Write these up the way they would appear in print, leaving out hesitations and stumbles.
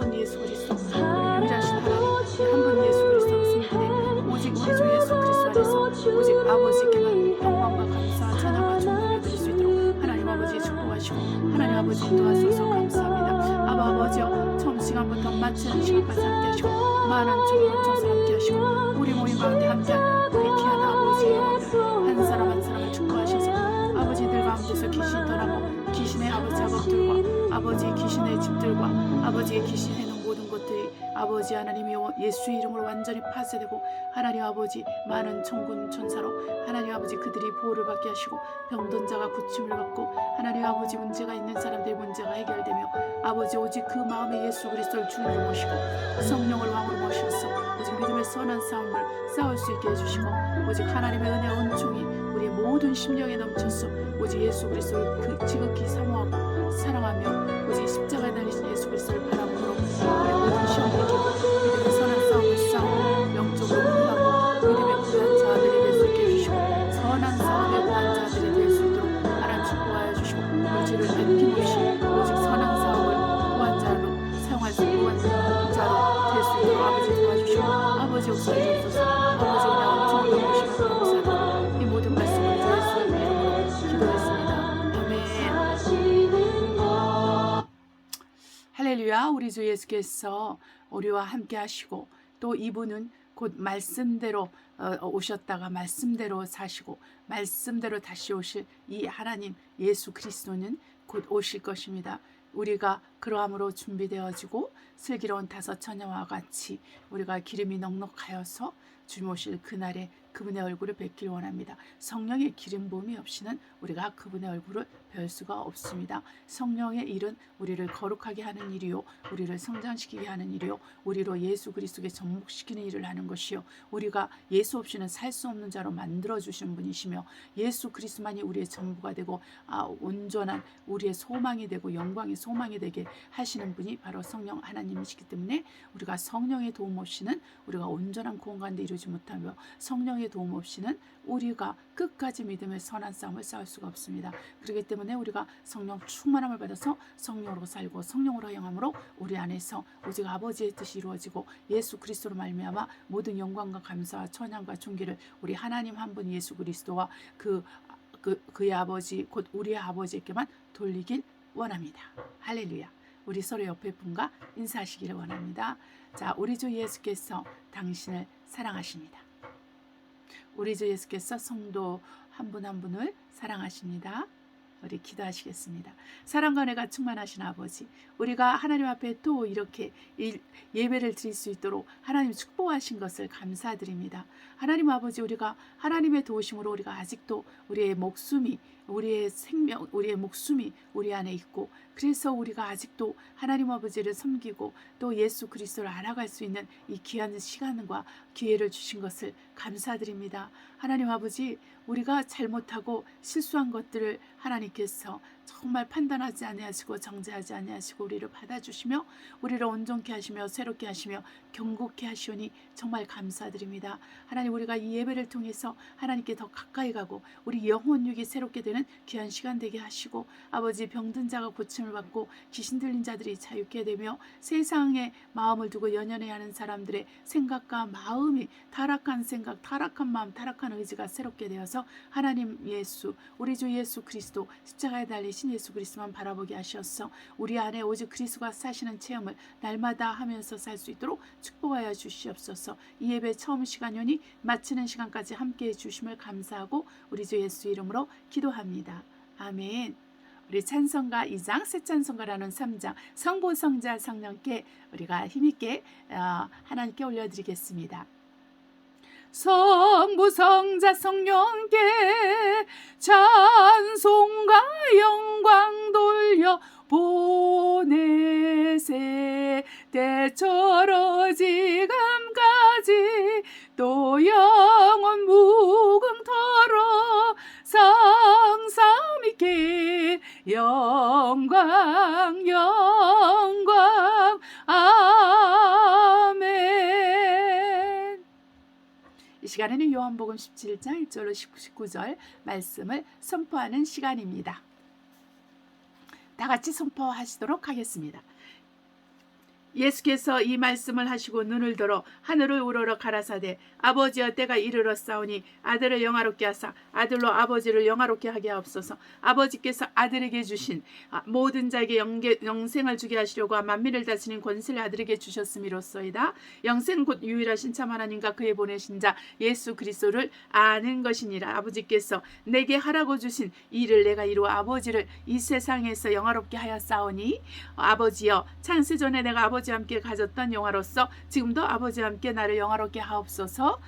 분 예수 그리스도, 우리 유일하신 하나님, 한 분 예수 그리스도로 승리되 오직 우리 주 예수 그리스도 안에서 오직 아버지께만 영광과 감사와 찬양과 존귀를 드릴 수 있도록 하나님 아버지 축복하시고 하나님 아버지 인도하소서. 감사합니다. 아버지여, 처음 시간부터 마치는 시간까지 함께 하시고 많은 종과 천사 함께 하시고 우리 모임 가운데 함께한 우리 귀한 아버지의 영혼들 한 사람 한 사람을 축복하셔서 아버지들 가운데서 귀신 떠나고 귀신의 아버지 작업들과 아버지의 귀신의 집들과 아버지의 귀신 해놓은 모든 것들이 아버지 하나님이 예수의 이름으로 완전히 파쇄되고 하나님 아버지 많은 천군 천사로 하나님 아버지 그들이 보호를 받게 하시고 병든 자가 고침을 받고 하나님 아버지 문제가 있는 사람들의 문제가 해결되며 아버지 오직 그 마음에 예수 그리스도를 주님으로 모시고 성령을 왕으로 모셔서 오직 믿음의 선한 싸움을 싸울 수 있게 해주시고 오직 하나님의 은혜와 은총이 우리의 모든 심령에 넘쳐서 오직 예수 그리스도를 지극히 사모하고 사랑하며 오직 십자가에 달리신 예수 그리스도를 바라보므로 우리의 모든 시험을 이기고 믿음의 선한 싸움을 싸우고 영적으로 구하고 믿음의 구한 자들이 될 수 있게 해주시고 선한 싸움의 구한 자들이 될 수 있도록 하나님 축복하여 주시고 물질을 아낌없이 오직 선한 싸움을 구한 자로 사용할 수 있는 구한 자로 될 수 있도록 아버지 도와주시고 아버지 역사해 주소서. 아버지 은혜와 은총을 넘으시고 감사드리고 이 모든 말씀을 주 예수의 이름으로 기도했습니다. 아멘. 할렐루야. 우리 주 예수께서 우리와 함께 하시고 또 이분은 곧 말씀대로 오셨다가 말씀대로 사시고 말씀대로 다시 오실 이 하나님 예수 그리스도는 곧 오실 것입니다. 우리가 그러함으로 준비되어지고 슬기로운 다섯 처녀와 같이 우리가 기름이 넉넉하여서 주님 오실 그날에 그분의 얼굴을 뵙길 원합니다. 성령의 기름 부음이 없이는 우리가 그분의 얼굴을 뵐 수가 없습니다. 성령의 일은 우리를 거룩하게 하는 일이요 우리를 성장시키게 하는 일이요 우리로 예수 그리스도에 접목시키는 일을 하는 것이요 우리가 예수 없이는 살 수 없는 자로 만들어주신 분이시며 예수 그리스도만이 우리의 전부가 되고 온전한 우리의 소망이 되고 영광의 소망이 되게 하시는 분이 바로 성령 하나님이시기 때문에 우리가 성령의 도움 없이는 우리가 온전한 구원관대 이루지 못하며 성령의 도움 없이는 우리가 끝까지 믿음의 선한 싸움을 싸울 수가 없습니다. 그렇기 때문에 우리가 성령 충만함을 받아서 성령으로 살고 성령으로 행함으로 우리 안에서 오직 아버지의 뜻이 이루어지고 예수 그리스도로 말미암아 모든 영광과 감사와 찬양과 존귀를 우리 하나님 한 분 예수 그리스도와 그의 아버지 곧 우리의 아버지에게만 돌리길 원합니다. 할렐루야. 우리 서로 옆에 분과 인사하시기를 원합니다. 자, 우리 주 예수께서 당신을 사랑하십니다. 우리 주 예수께서 성도 한 분 한 분을 사랑하십니다. 우리 기도하시겠습니다. 사랑과 은혜가 충만하신 아버지, 우리가 하나님 앞에 또 이렇게 예배를 드릴 수 있도록 하나님 축복하신 것을 감사드립니다. 하나님 아버지, 우리가 하나님의 도우심으로 우리가 아직도 우리의 목숨이 우리의 생명, 우리의 목숨이 우리 안에 있고 그래서 우리가 아직도 하나님 아버지를 섬기고 또 예수 그리스도를 알아갈 수 있는 이 귀한 시간과 기회를 주신 것을 감사드립니다. 하나님 아버지, 우리가 잘못하고 실수한 것들을 하나님께서 정말 판단하지 아니하시고 정죄하지 아니하시고 우리를 받아주시며 우리를 온전케 하시며 새롭게 하시며 경고케 하시오니 정말 감사드립니다. 하나님, 우리가 이 예배를 통해서 하나님께 더 가까이 가고 우리 영혼 육이 새롭게 되는 귀한 시간 되게 하시고 아버지, 병든 자가 고침을 받고 귀신 들린 자들이 자유케 되며 세상에 마음을 두고 연연해 하는 사람들의 생각과 마음이 타락한 생각, 타락한 마음, 타락한 의지가 새롭게 되어서 하나님 예수, 우리 주 예수 그리스도 십자가에 달리신 예수 그리스도만 바라보게 하셔서 우리 안에 오직 그리스도가 사시는 체험을 날마다 하면서 살 수 있도록 축복하여 주시옵소서. 이 예배 처음 시간이오니 마치는 시간까지 함께해 주심을 감사하고 우리 주 예수 이름으로 기도합니다. 아멘. 우리 찬송가 2장, 새 찬송가라는 3장, 성부, 성자, 성령께 우리가 힘있게 하나님께 올려드리겠습니다. 성부, 성자, 성령께 찬송과 영광 돌려 보내세. 때처럼 지금까지 또 영원 무궁토록 성삼위께 영광 영광. 아멘. 이 시간에는 요한복음 17장 1절로 19절 말씀을 선포하는 시간입니다. 다 같이 선포하시도록 하겠습니다. 예수께서 이 말씀을 하시고 눈을 들어 하늘을 우러러 가라사대 아버지여 때가 이르렀사오니 아들을 영화롭게 하사 아들로 아버지를 영화롭게 하게 하옵소서. 아버지께서 아들에게 주신 모든 자에게 영생을 주게 하시려고 만민을 다스리는 권세를 아들에게 주셨음이로소이다. 영생 곧 유일하신 참 하나님과 그의 보내신 자 예수 그리스도를 아는 것이니라. 아버지께서 내게 하라고 주신 일을 내가 이루어 아버지를 이 세상에서 영화롭게 하였사오니 아버지여 창세전에 내가 아버지와 함께 가졌던 영화로서 지금도 아버지와 함께 나를 영화롭게 하옵소서.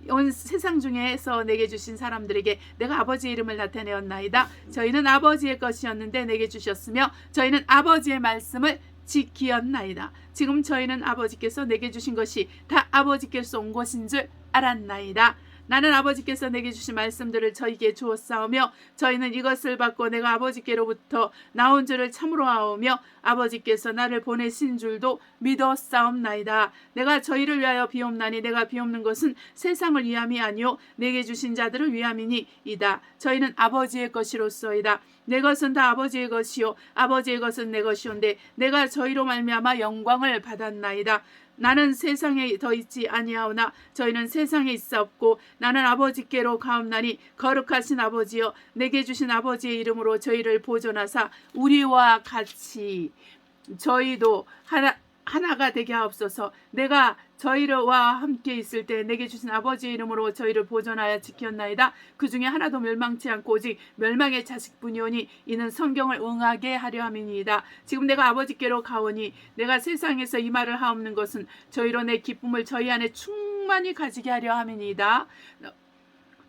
온 세상 중에서 내게 주신 사람들에게 내가 아버지의 이름을 나타내었나이다. 저희는 아버지의 것이었는데 내게 주셨으며 저희는 아버지의 말씀을 지키었나이다. 지금 저희는 아버지께서 내게 주신 것이 다 아버지께서 온 것인 줄 알았나이다. 나는 아버지께서 내게 주신 말씀들을 저희에게 주었사오며 저희는 이것을 받고 내가 아버지께로부터 나온 줄을 참으로 아오며 아버지께서 나를 보내신 줄도 믿었사옵나이다. 내가 저희를 위하여 비옵나니 내가 비옵는 것은 세상을 위함이 아니요 내게 주신 자들을 위함이니이다. 저희는 아버지의 것이로소이다. 내 것은 다 아버지의 것이요 아버지의 것은 내 것이온데 내가 저희로 말미암아 영광을 받았나이다. 나는 세상에 더 있지 아니하오나 저희는 세상에 있사옵고 나는 아버지께로 가옵나니 거룩하신 아버지여 내게 주신 아버지의 이름으로 저희를 보존하사 우리와 같이 저희도 하나가 되게 하옵소서. 내가 저희와 함께 있을 때 내게 주신 아버지의 이름으로 저희를 보존하여 지켰나이다. 그 중에 하나도 멸망치 않고 오직 멸망의 자식뿐이오니 이는 성경을 응하게 하려 함이니이다. 지금 내가 아버지께로 가오니 내가 세상에서 이 말을 하옵는 것은 저희로 내 기쁨을 저희 안에 충만히 가지게 하려 함이니이다.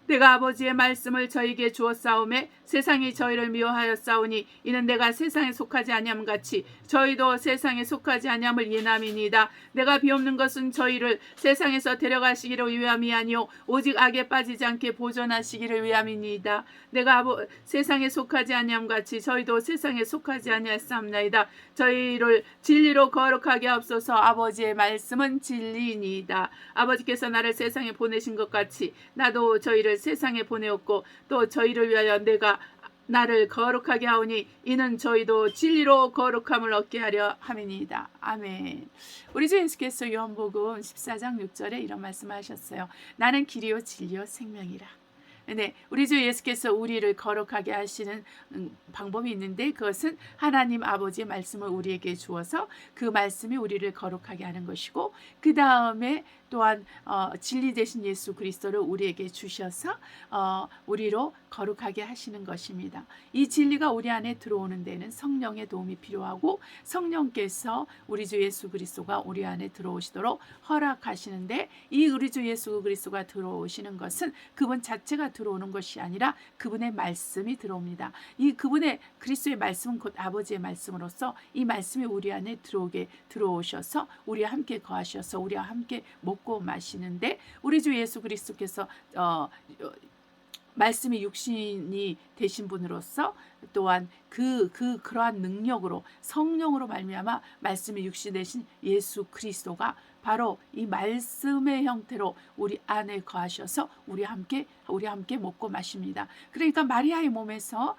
내가 아버지의 말씀을 저희에게 주었사오매 세상이 저희를 미워하였사오니 이는 내가 세상에 속하지 아니함 같이 저희도 세상에 속하지 아니함을 예남이니이다. 내가 비옵는 것은 저희를 세상에서 데려가시기를 위함이 아니요 오직 악에 빠지지 않게 보존하시기를 위함이니이다. 내가 세상에 속하지 아니함 같이 저희도 세상에 속하지 아니하였사옵나이다. 저희를 진리로 거룩하게 하옵소서. 아버지의 말씀은 진리이니이다. 아버지께서 나를 세상에 보내신 것 같이 나도 저희를 세상에 보내었고 또 저희를 위하여 내가 나를 거룩하게 하오니 이는 저희도 진리로 거룩함을 얻게 하려 함이니이다. 아멘. 우리 주 예수께서 요한복음 14장 6절에 이런 말씀하셨어요. 나는 길이요 진리요 생명이라. 네, 우리 주 예수께서 우리를 거룩하게 하시는 방법이 있는데 그것은 하나님 아버지의 말씀을 우리에게 주어서 그 말씀이 우리를 거룩하게 하는 것이고 그 다음에 또한 진리 되신 예수 그리스도를 우리에게 주셔서 우리로 거룩하게 하시는 것입니다. 이 진리가 우리 안에 들어오는 데는 성령의 도움이 필요하고 성령께서 우리 주 예수 그리스도가 우리 안에 들어오시도록 허락하시는데 이 우리 주 예수 그리스도가 들어오시는 것은 그분 자체가 들어오는 것이 아니라 그분의 말씀이 들어옵니다. 이 그분의 그리스도의 말씀은 곧 아버지의 말씀으로서 이 말씀이 우리 안에 들어오셔서 우리와 함께 거하셔서 우리와 함께 먹고 마시는데 우리 주 예수 그리스도께서 말씀이 육신이 되신 분으로서 또한 그러한 능력으로 성령으로 말미암아 말씀이 육신 되신 예수 그리스도가 바로 이 말씀의 형태로 우리 안에 거하셔서 우리 함께 먹고 마십니다. 그러니까 마리아의 몸에서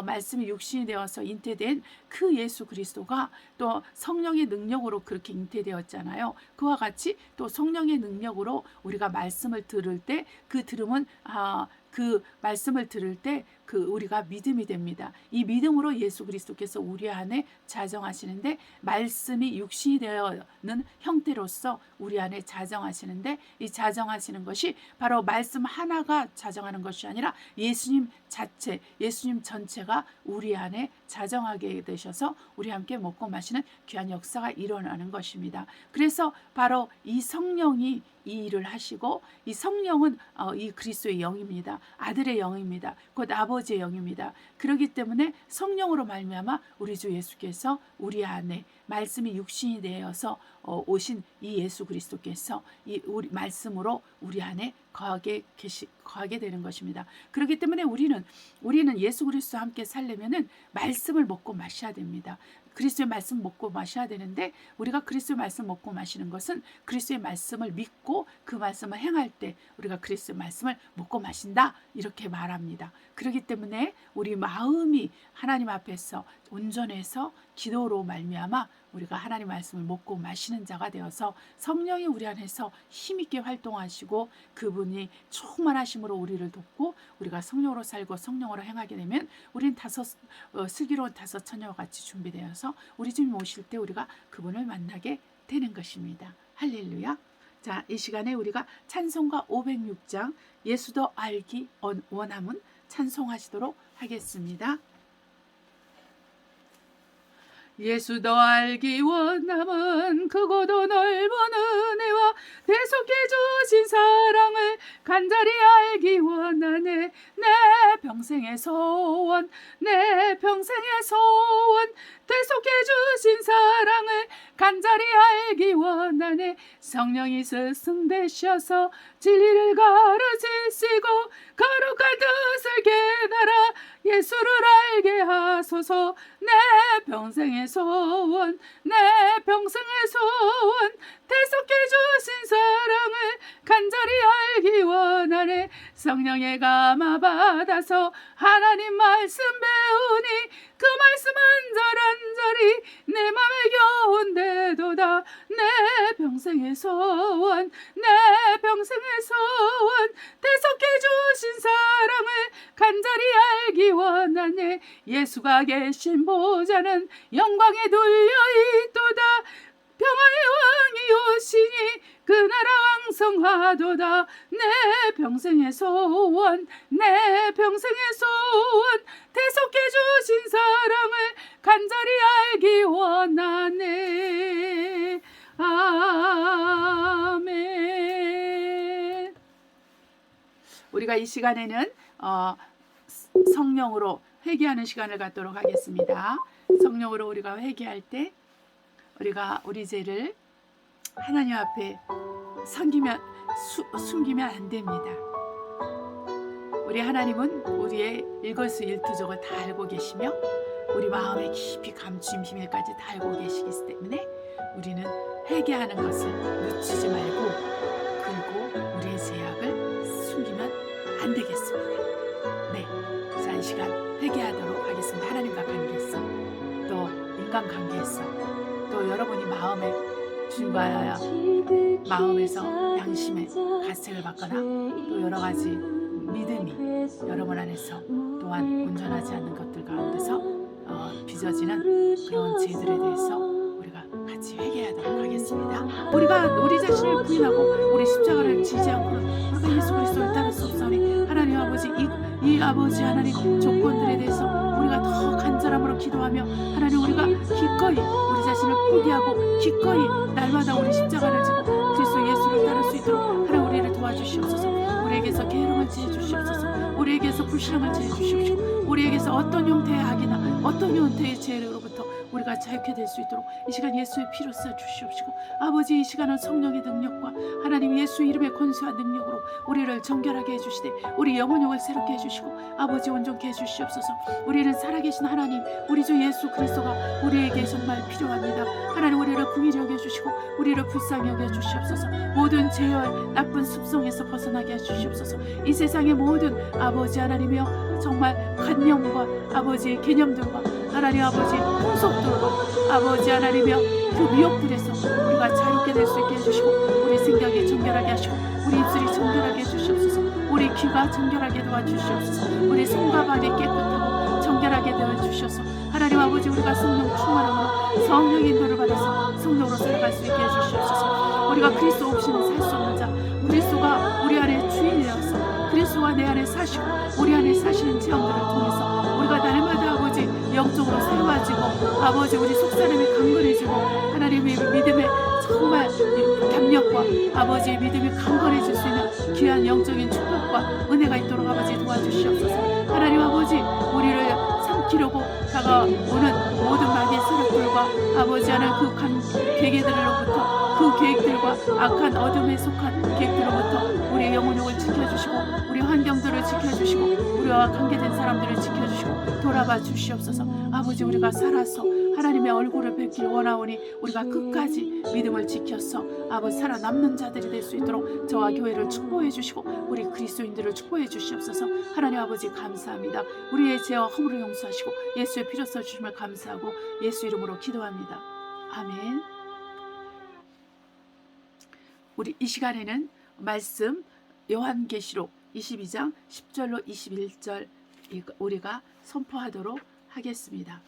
말씀이 육신이 되어서 잉태된 그 예수 그리스도가 또 성령의 능력으로 그렇게 잉태되었잖아요. 그와 같이 또 성령의 능력으로 우리가 말씀을 들을 때 그 들음은 그 말씀을 들을 때 우리가 믿음이 됩니다. 이 믿음으로 예수 그리스도께서 우리 안에 자정하시는데 말씀이 육신이 되어는 형태로서 우리 안에 자정하시는데 이 자정하시는 것이 바로 말씀 하나가 자정하는 것이 아니라 예수님 자체, 예수님 전체가 우리 안에 자정하게 되셔서 우리 함께 먹고 마시는 귀한 역사가 일어나는 것입니다. 그래서 바로 이 성령이 이 일을 하시고 이 성령은 이 그리스도의 영입니다. 아들의 영입니다. 곧 아버지의 영입니다. 그렇기 때문에 성령으로 말미암아 우리 주 예수께서 우리 안에 말씀이 육신이 되어서 오신 이 예수 그리스도께서 이 우리 말씀으로 우리 안에 거하게 되는 것입니다. 그렇기 때문에 우리는 예수 그리스도와 함께 살려면은 말씀을 먹고 마셔야 됩니다. 그리스도의 말씀 먹고 마셔야 되는데 우리가 그리스도의 말씀 먹고 마시는 것은 그리스도의 말씀을 믿고 그 말씀을 행할 때 우리가 그리스도의 말씀을 먹고 마신다 이렇게 말합니다. 그렇기 때문에 우리 마음이 하나님 앞에서 온전해서 기도로 말미암아 우리가 하나님 말씀을 먹고 마시는 자가 되어서 성령이 우리 안에서 힘있게 활동하시고 그분이 충만하심으로 우리를 돕고 우리가 성령으로 살고 성령으로 행하게 되면 우린 슬기로운 다섯 처녀와 같이 준비되어서 우리 주님 오실 때 우리가 그분을 만나게 되는 것입니다. 할렐루야. 자, 이 시간에 우리가 찬송가 506장 예수도 알기 원함은 찬송하시도록 하겠습니다. 예수도 알기 원함은 크고도 넓은 은혜와 대속해 주신 사랑을 간절히 알기 원하네. 내 평생의 소원, 내 평생의 소원, 대속해 주신 사랑을 간절히 알기 원하네. 성령이 스승 되셔서 진리를 가르치시고 거룩한 뜻을 깨달아 예수를 알게 하소서. 내 평생의 소원, 내 평생의 소원, 대속해 주신 사랑을 간절히 알기 원하네. 성령의 감화 받아서 하나님 말씀 배우니 그 말씀 한절한절이 내 맘에 겨운데도다. 내 평생의 소원, 내 평생의 소원, 대속해 주신 사랑을 간절히 알기 원하네. 예수가 계신 보좌는 영광에 둘려있도다. 평화의 왕이 오시니 그 나라 왕성하도다. 내 평생의 소원, 내 평생의 소원, 대속해 주신 사랑을 간절히 알기 원하네. 아멘. 우리가 이 시간에는 성령으로 회개하는 시간을 갖도록 하겠습니다. 성령으로 우리가 회개할 때 우리 죄를 하나님 앞에 숨기면 안 됩니다. 우리 하나님은 우리의 일거수일투족을 다 알고 계시며 우리 마음에 깊이 감추인 비밀까지 다 알고 계시기 때문에 우리는 회개하는 것을 늦추지 말고 그리고 우리의 죄악을 숨기면 안 되겠습니다. 네, 자, 이 시간 회개하도록 하겠습니다. 하나님과 관계에서 또 인간관계에서 또 여러분이 마음에 주님과 마음에서 양심에 가책을 받거나 또 여러 가지 믿음이 여러분 안에서 또한 온전하지 않는 것들 가운데서 빚어지는 그런 죄들에 대해서 우리가 같이 회개하도록 하겠습니다. 우리가 우리 자신을 부인하고 우리 십자가를 지지 않고 우리가 예수 그리스도를 따를 수 없사오니 하나님 아버지 이 아버지 하나님 조건들에 대해서 우리가 더 간절함으로 기도하며 하나님 우리가 기꺼이 우리 자신을 포기하고 기꺼이 날마다 우리 십자가를 지고 그리스도 예수를 따를 수 있도록 하나님 우리를 도와주시옵소서. 우리에게서 게으름을 제해 주시옵소서. 우리에게서 불신앙을 제해 주시옵시고 우리에게서 어떤 형태의 악이나 어떤 형태의 죄로부터 우리가 자유케 될 수 있도록 이 시간 예수의 피로 써 주시옵시고 아버지 이 시간은 성령의 능력과 하나님 예수 이름의 권세와 능력으로 우리를 정결하게 해주시되 우리 영혼을 새롭게 해주시고 아버지 온전케 해주시옵소서. 우리는 살아계신 하나님 우리 주 예수 그리스도가 우리에게 정말 필요합니다. 하나님 우리를 긍휼히 여겨주시고 우리를 불쌍히 여겨주시옵소서. 모든 죄와 나쁜 습성에서 벗어나게 해주시옵소서. 이 세상의 모든 아버지 하나님이여 정말 관념과 아버지 개념들과 하나님 아버지 풍속들과 아버지 하나님이여 그 미혹들에서 우리가 자유롭게 될 수 있게 해주시고 우리 생각이 정결하게 하시고 우리 입술이 정결하게 해주시옵소서. 우리 귀가 정결하게 도와주시옵소서. 우리 손과 발이 깨끗하고 정결하게 되어주셔서 하나님 아버지 우리가 성령 충만함으로 성령의 인도를 받아서 성령으로 살아갈 수 있게 해주시옵소서. 우리가 그리스도 없이는 살 수 없는 자 그리스도가 우리 안에 주인이 되어서 그리스도가 내 안에 사시고 우리 안에 사시는 체험들을 통해서 우리가 날마다 아버지 영적으로 새로워지고 아버지 우리 속사람이 강건해지고 하나님의 믿음의 정말 담력과 아버지 믿음이 강건해질 수 있는 귀한 영적인 축복과 은혜가 있도록 아버지 도와주시옵소서. 하나님 아버지 우리를 삼키려고 다가오는 모든 마귀의 세력들과 아버지 하나님 그 계획들로부터 그 계획들과 악한 어둠에 속한 계획들로부터 우리의 영혼을 지켜주시고 우리 환경들을 지켜주시고 우리와 관계된 사람들을 지켜주시고 돌아봐 주시옵소서. 아버지 우리가 살아서 하나님의 얼굴을 뵙길 원하오니 우리가 끝까지 믿음을 지켜서 아버지 살아남는 자들이 될 수 있도록 저와 교회를 축복해 주시고 우리 그리스도인들을 축복해 주시옵소서. 하나님 아버지 감사합니다. 우리의 죄와 허물을 용서하시고 예수의 피로 써 주심을 감사하고 예수 이름으로 기도합니다. 아멘. 우리 이 시간에는 말씀 요한계시록 22장 10절로 21절 우리가 선포하도록 하겠습니다.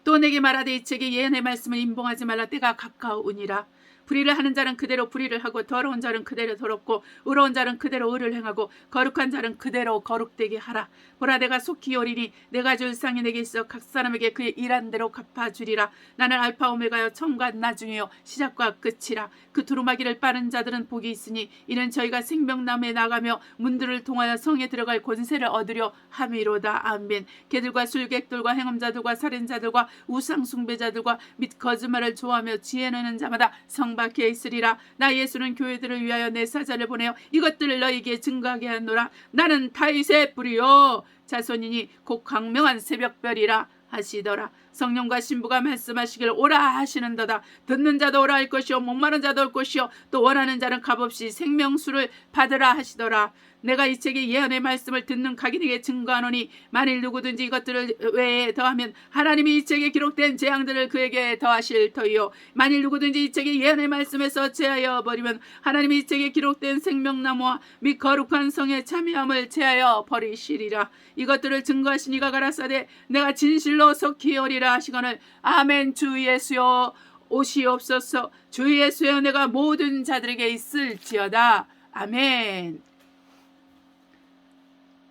또 내게 말하되 이 책에 예언의 말씀을 임봉하지 말라. 때가 가까우니라. 불의를 하는 자는 그대로 불의를 하고 더러운 자는 그대로 더럽고 의로운 자는 그대로 의를 행하고 거룩한 자는 그대로 거룩되게 하라. 보라, 내가 속히 오리니 내가 줄 상이 내게 있어 각 사람에게 그의 일한 대로 갚아주리라. 나는 알파 오메가요 처음과 나중이요 시작과 끝이라. 그 두루마기를 빠는 자들은 복이 있으니 이는 저희가 생명나무에 나가며 문들을 통하여 성에 들어갈 권세를 얻으려 함이로다. 아멘. 개들과 술객들과 행음자들과 살인자들과 우상숭배자들과 및 거짓말을 좋아하며 지혜는 자마다 성 밖에 있으리라. 나 예수는 교회들을 위하여 내 사자를 보내어 이것들을 너희에게 증거하게 하노라. 나는 다윗의 뿌리요 자손이니 곧 광명한 새벽별이라 하시더라. 성령과 신부가 말씀하시길 오라 하시는도다. 듣는 자도 오라 할 것이요 목마른 자도 올 것이요 또 원하는 자는 값없이 생명수를 받으라 하시더라. 내가 이 책의 예언의 말씀을 듣는 각인에게 증거하노니 만일 누구든지 이것들을 외에 더하면 하나님이 이 책에 기록된 재앙들을 그에게 더하실 터이요 만일 누구든지 이 책의 예언의 말씀에서 제하여 버리면 하나님이 이 책에 기록된 생명나무와 및 거룩한 성의 참여함을 제하여 버리시리라. 이것들을 증거하신 이가 가라사대 내가 진실로 속히 오리라 하시거늘. 아멘. 주 예수여 오시옵소서. 주 예수여 내가 모든 자들에게 있을지어다. 아멘.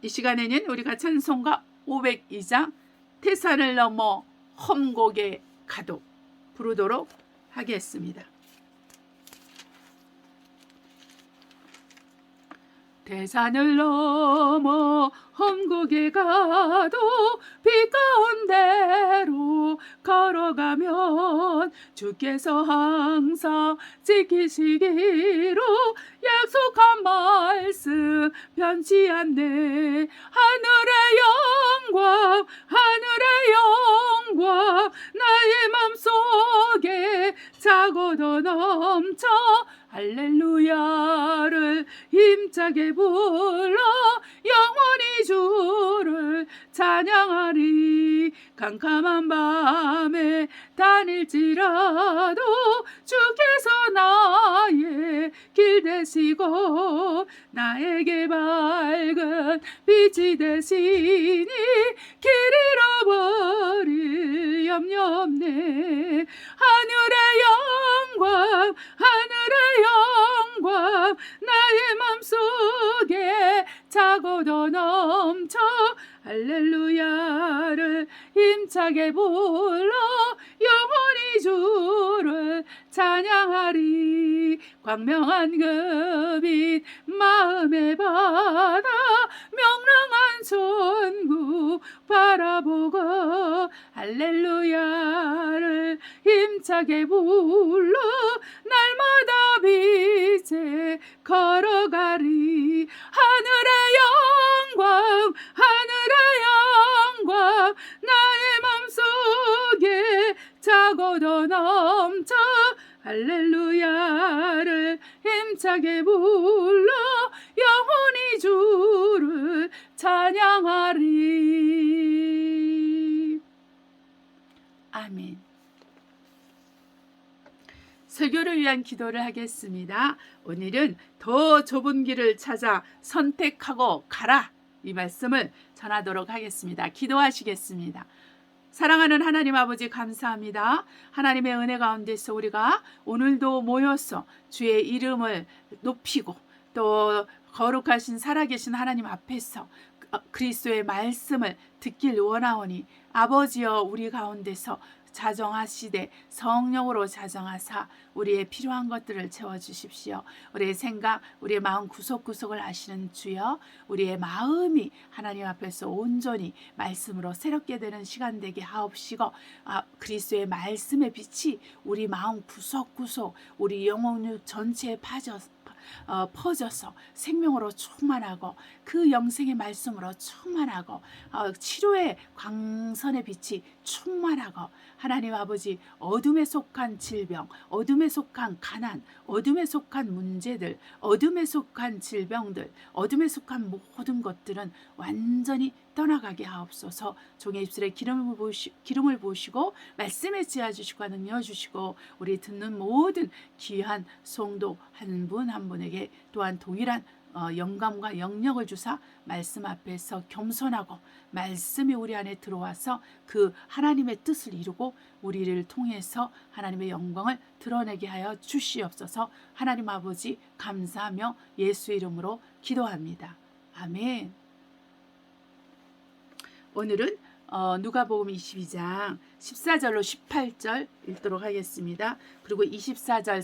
이 시간에는 우리가 찬송가 502장 태산을 넘어 험곡에 가도 부르도록 하겠습니다. 태산을 넘어 험곡에 가도 빛 가운데로 걸어가면 주께서 항상 지키시기로 약속한 말씀 변치 않네. 하늘의 영광 나의 맘속에 차고도 넘쳐 할렐루야를 힘차게 불러 영원히 주를 찬양하리. 캄캄한 밤에 다닐지라도 주께서 나의 길 되시고 나에게 밝은 빛이 되시니 길 잃어버릴 염려 없네. 하늘의 영광 나의 맘속에 차고도 넘쳐 할렐루야를 힘차게 불러 영원히 주를 찬양하리. 광명한 그 빛 마음에 받아 명랑한 천국 바라보고 할렐루야를 힘차게 불러 날마다 빛에 걸어가리. 하늘의 영광 나의 맘속에 차고도 넘쳐 할렐루야를 힘차게 불러 영원히 주를 찬양하리. 아멘. 설교를 위한 기도를 하겠습니다. 오늘은 더 좁은 길을 찾아 선택하고 가라, 이 말씀을 전하도록 하겠습니다. 기도하시겠습니다. 사랑하는 하나님 아버지, 감사합니다. 하나님의 은혜 가운데서 우리가 오늘도 모여서 주의 이름을 높이고 또 거룩하신 살아계신 하나님 앞에서 그리스도의 말씀을 듣길 원하오니 아버지여 우리 가운데서 자정하시되 성령으로 자정하사 우리의 필요한 것들을 채워주십시오. 우리의 생각, 우리의 마음 구석구석을 아시는 주여, 우리의 마음이 하나님 앞에서 온전히 말씀으로 새롭게 되는 시간 되게 하옵시고 그리스도의 말씀의 빛이 우리 마음 구석구석 우리 영혼 전체에 퍼져서 생명으로 충만하고 그 영생의 말씀으로 충만하고 치료의 광선의 빛이 충만하고 하나님 아버지 어둠에 속한 질병, 어둠에 속한 가난, 어둠에 속한 문제들, 어둠에 속한 질병들, 어둠에 속한 모든 것들은 완전히 떠나가게 하옵소서. 종의 입술에 기름을 부으시고 말씀에 지어 주시고 능력 주시고 우리 듣는 모든 귀한 성도 한 분 한 분에게 또한 동일한 영감과 영역을 주사 말씀 앞에서 겸손하고 말씀이 우리 안에 들어와서 그 하나님의 뜻을 이루고 우리를 통해서 하나님의 영광을 드러내게 하여 주시옵소서. 하나님 아버지 감사하며 예수 이름으로 기도합니다. 아멘. 오늘은 누가복음 22장 14절로 18절 읽도록 하겠습니다. 그리고 24절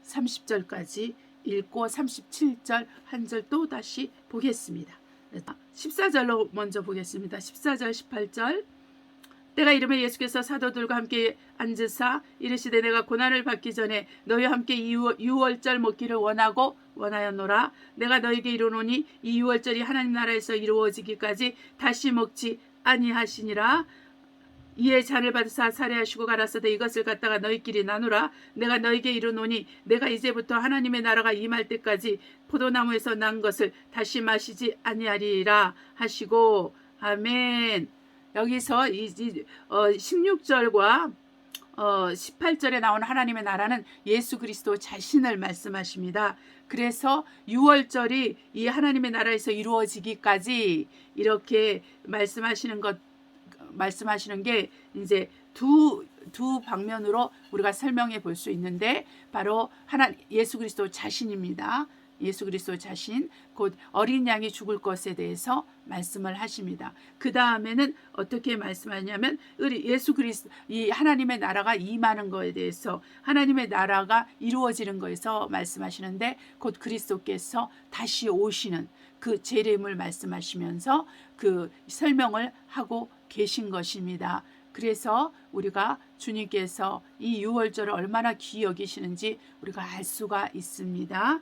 30절까지 읽고 37절 한 절 또 다시 보겠습니다. 14절로 먼저 보겠습니다. 14절 18절 때가 이르매 예수께서 사도들과 함께 앉으사 이르시되 내가 고난을 받기 전에 너희와 함께 유월절 먹기를 원하였노라. 내가 너희에게 이르노니 이 유월절이 하나님 나라에서 이루어지기까지 다시 먹지 아니하시니라. 이에 잔을 받으사 살해하시고 가라사대 이것을 갖다가 너희끼리 나누라. 내가 너희에게 이르노니 내가 이제부터 하나님의 나라가 임할 때까지 포도나무에서 난 것을 다시 마시지 아니하리라 하시고. 아멘. 여기서 16절과 18절에 나온 하나님의 나라는 예수 그리스도 자신을 말씀하십니다. 그래서 6월절이 이 하나님의 나라에서 이루어지기까지 이렇게 말씀하시는 게 이제 두 방면으로 우리가 설명해 볼 수 있는데 바로 예수 그리스도 자신입니다. 예수 그리스도 자신 곧 어린 양이 죽을 것에 대해서 말씀을 하십니다. 그 다음에는 어떻게 말씀하냐면 예수 그리스도 이 하나님의 나라가 임하는 것에 대해서 하나님의 나라가 이루어지는 것에서 말씀하시는데 곧 그리스도께서 다시 오시는 그 재림을 말씀하시면서 그 설명을 하고 계신 것입니다. 그래서 우리가 주님께서 이 유월절을 얼마나 귀히 여기시는지 우리가 알 수가 있습니다.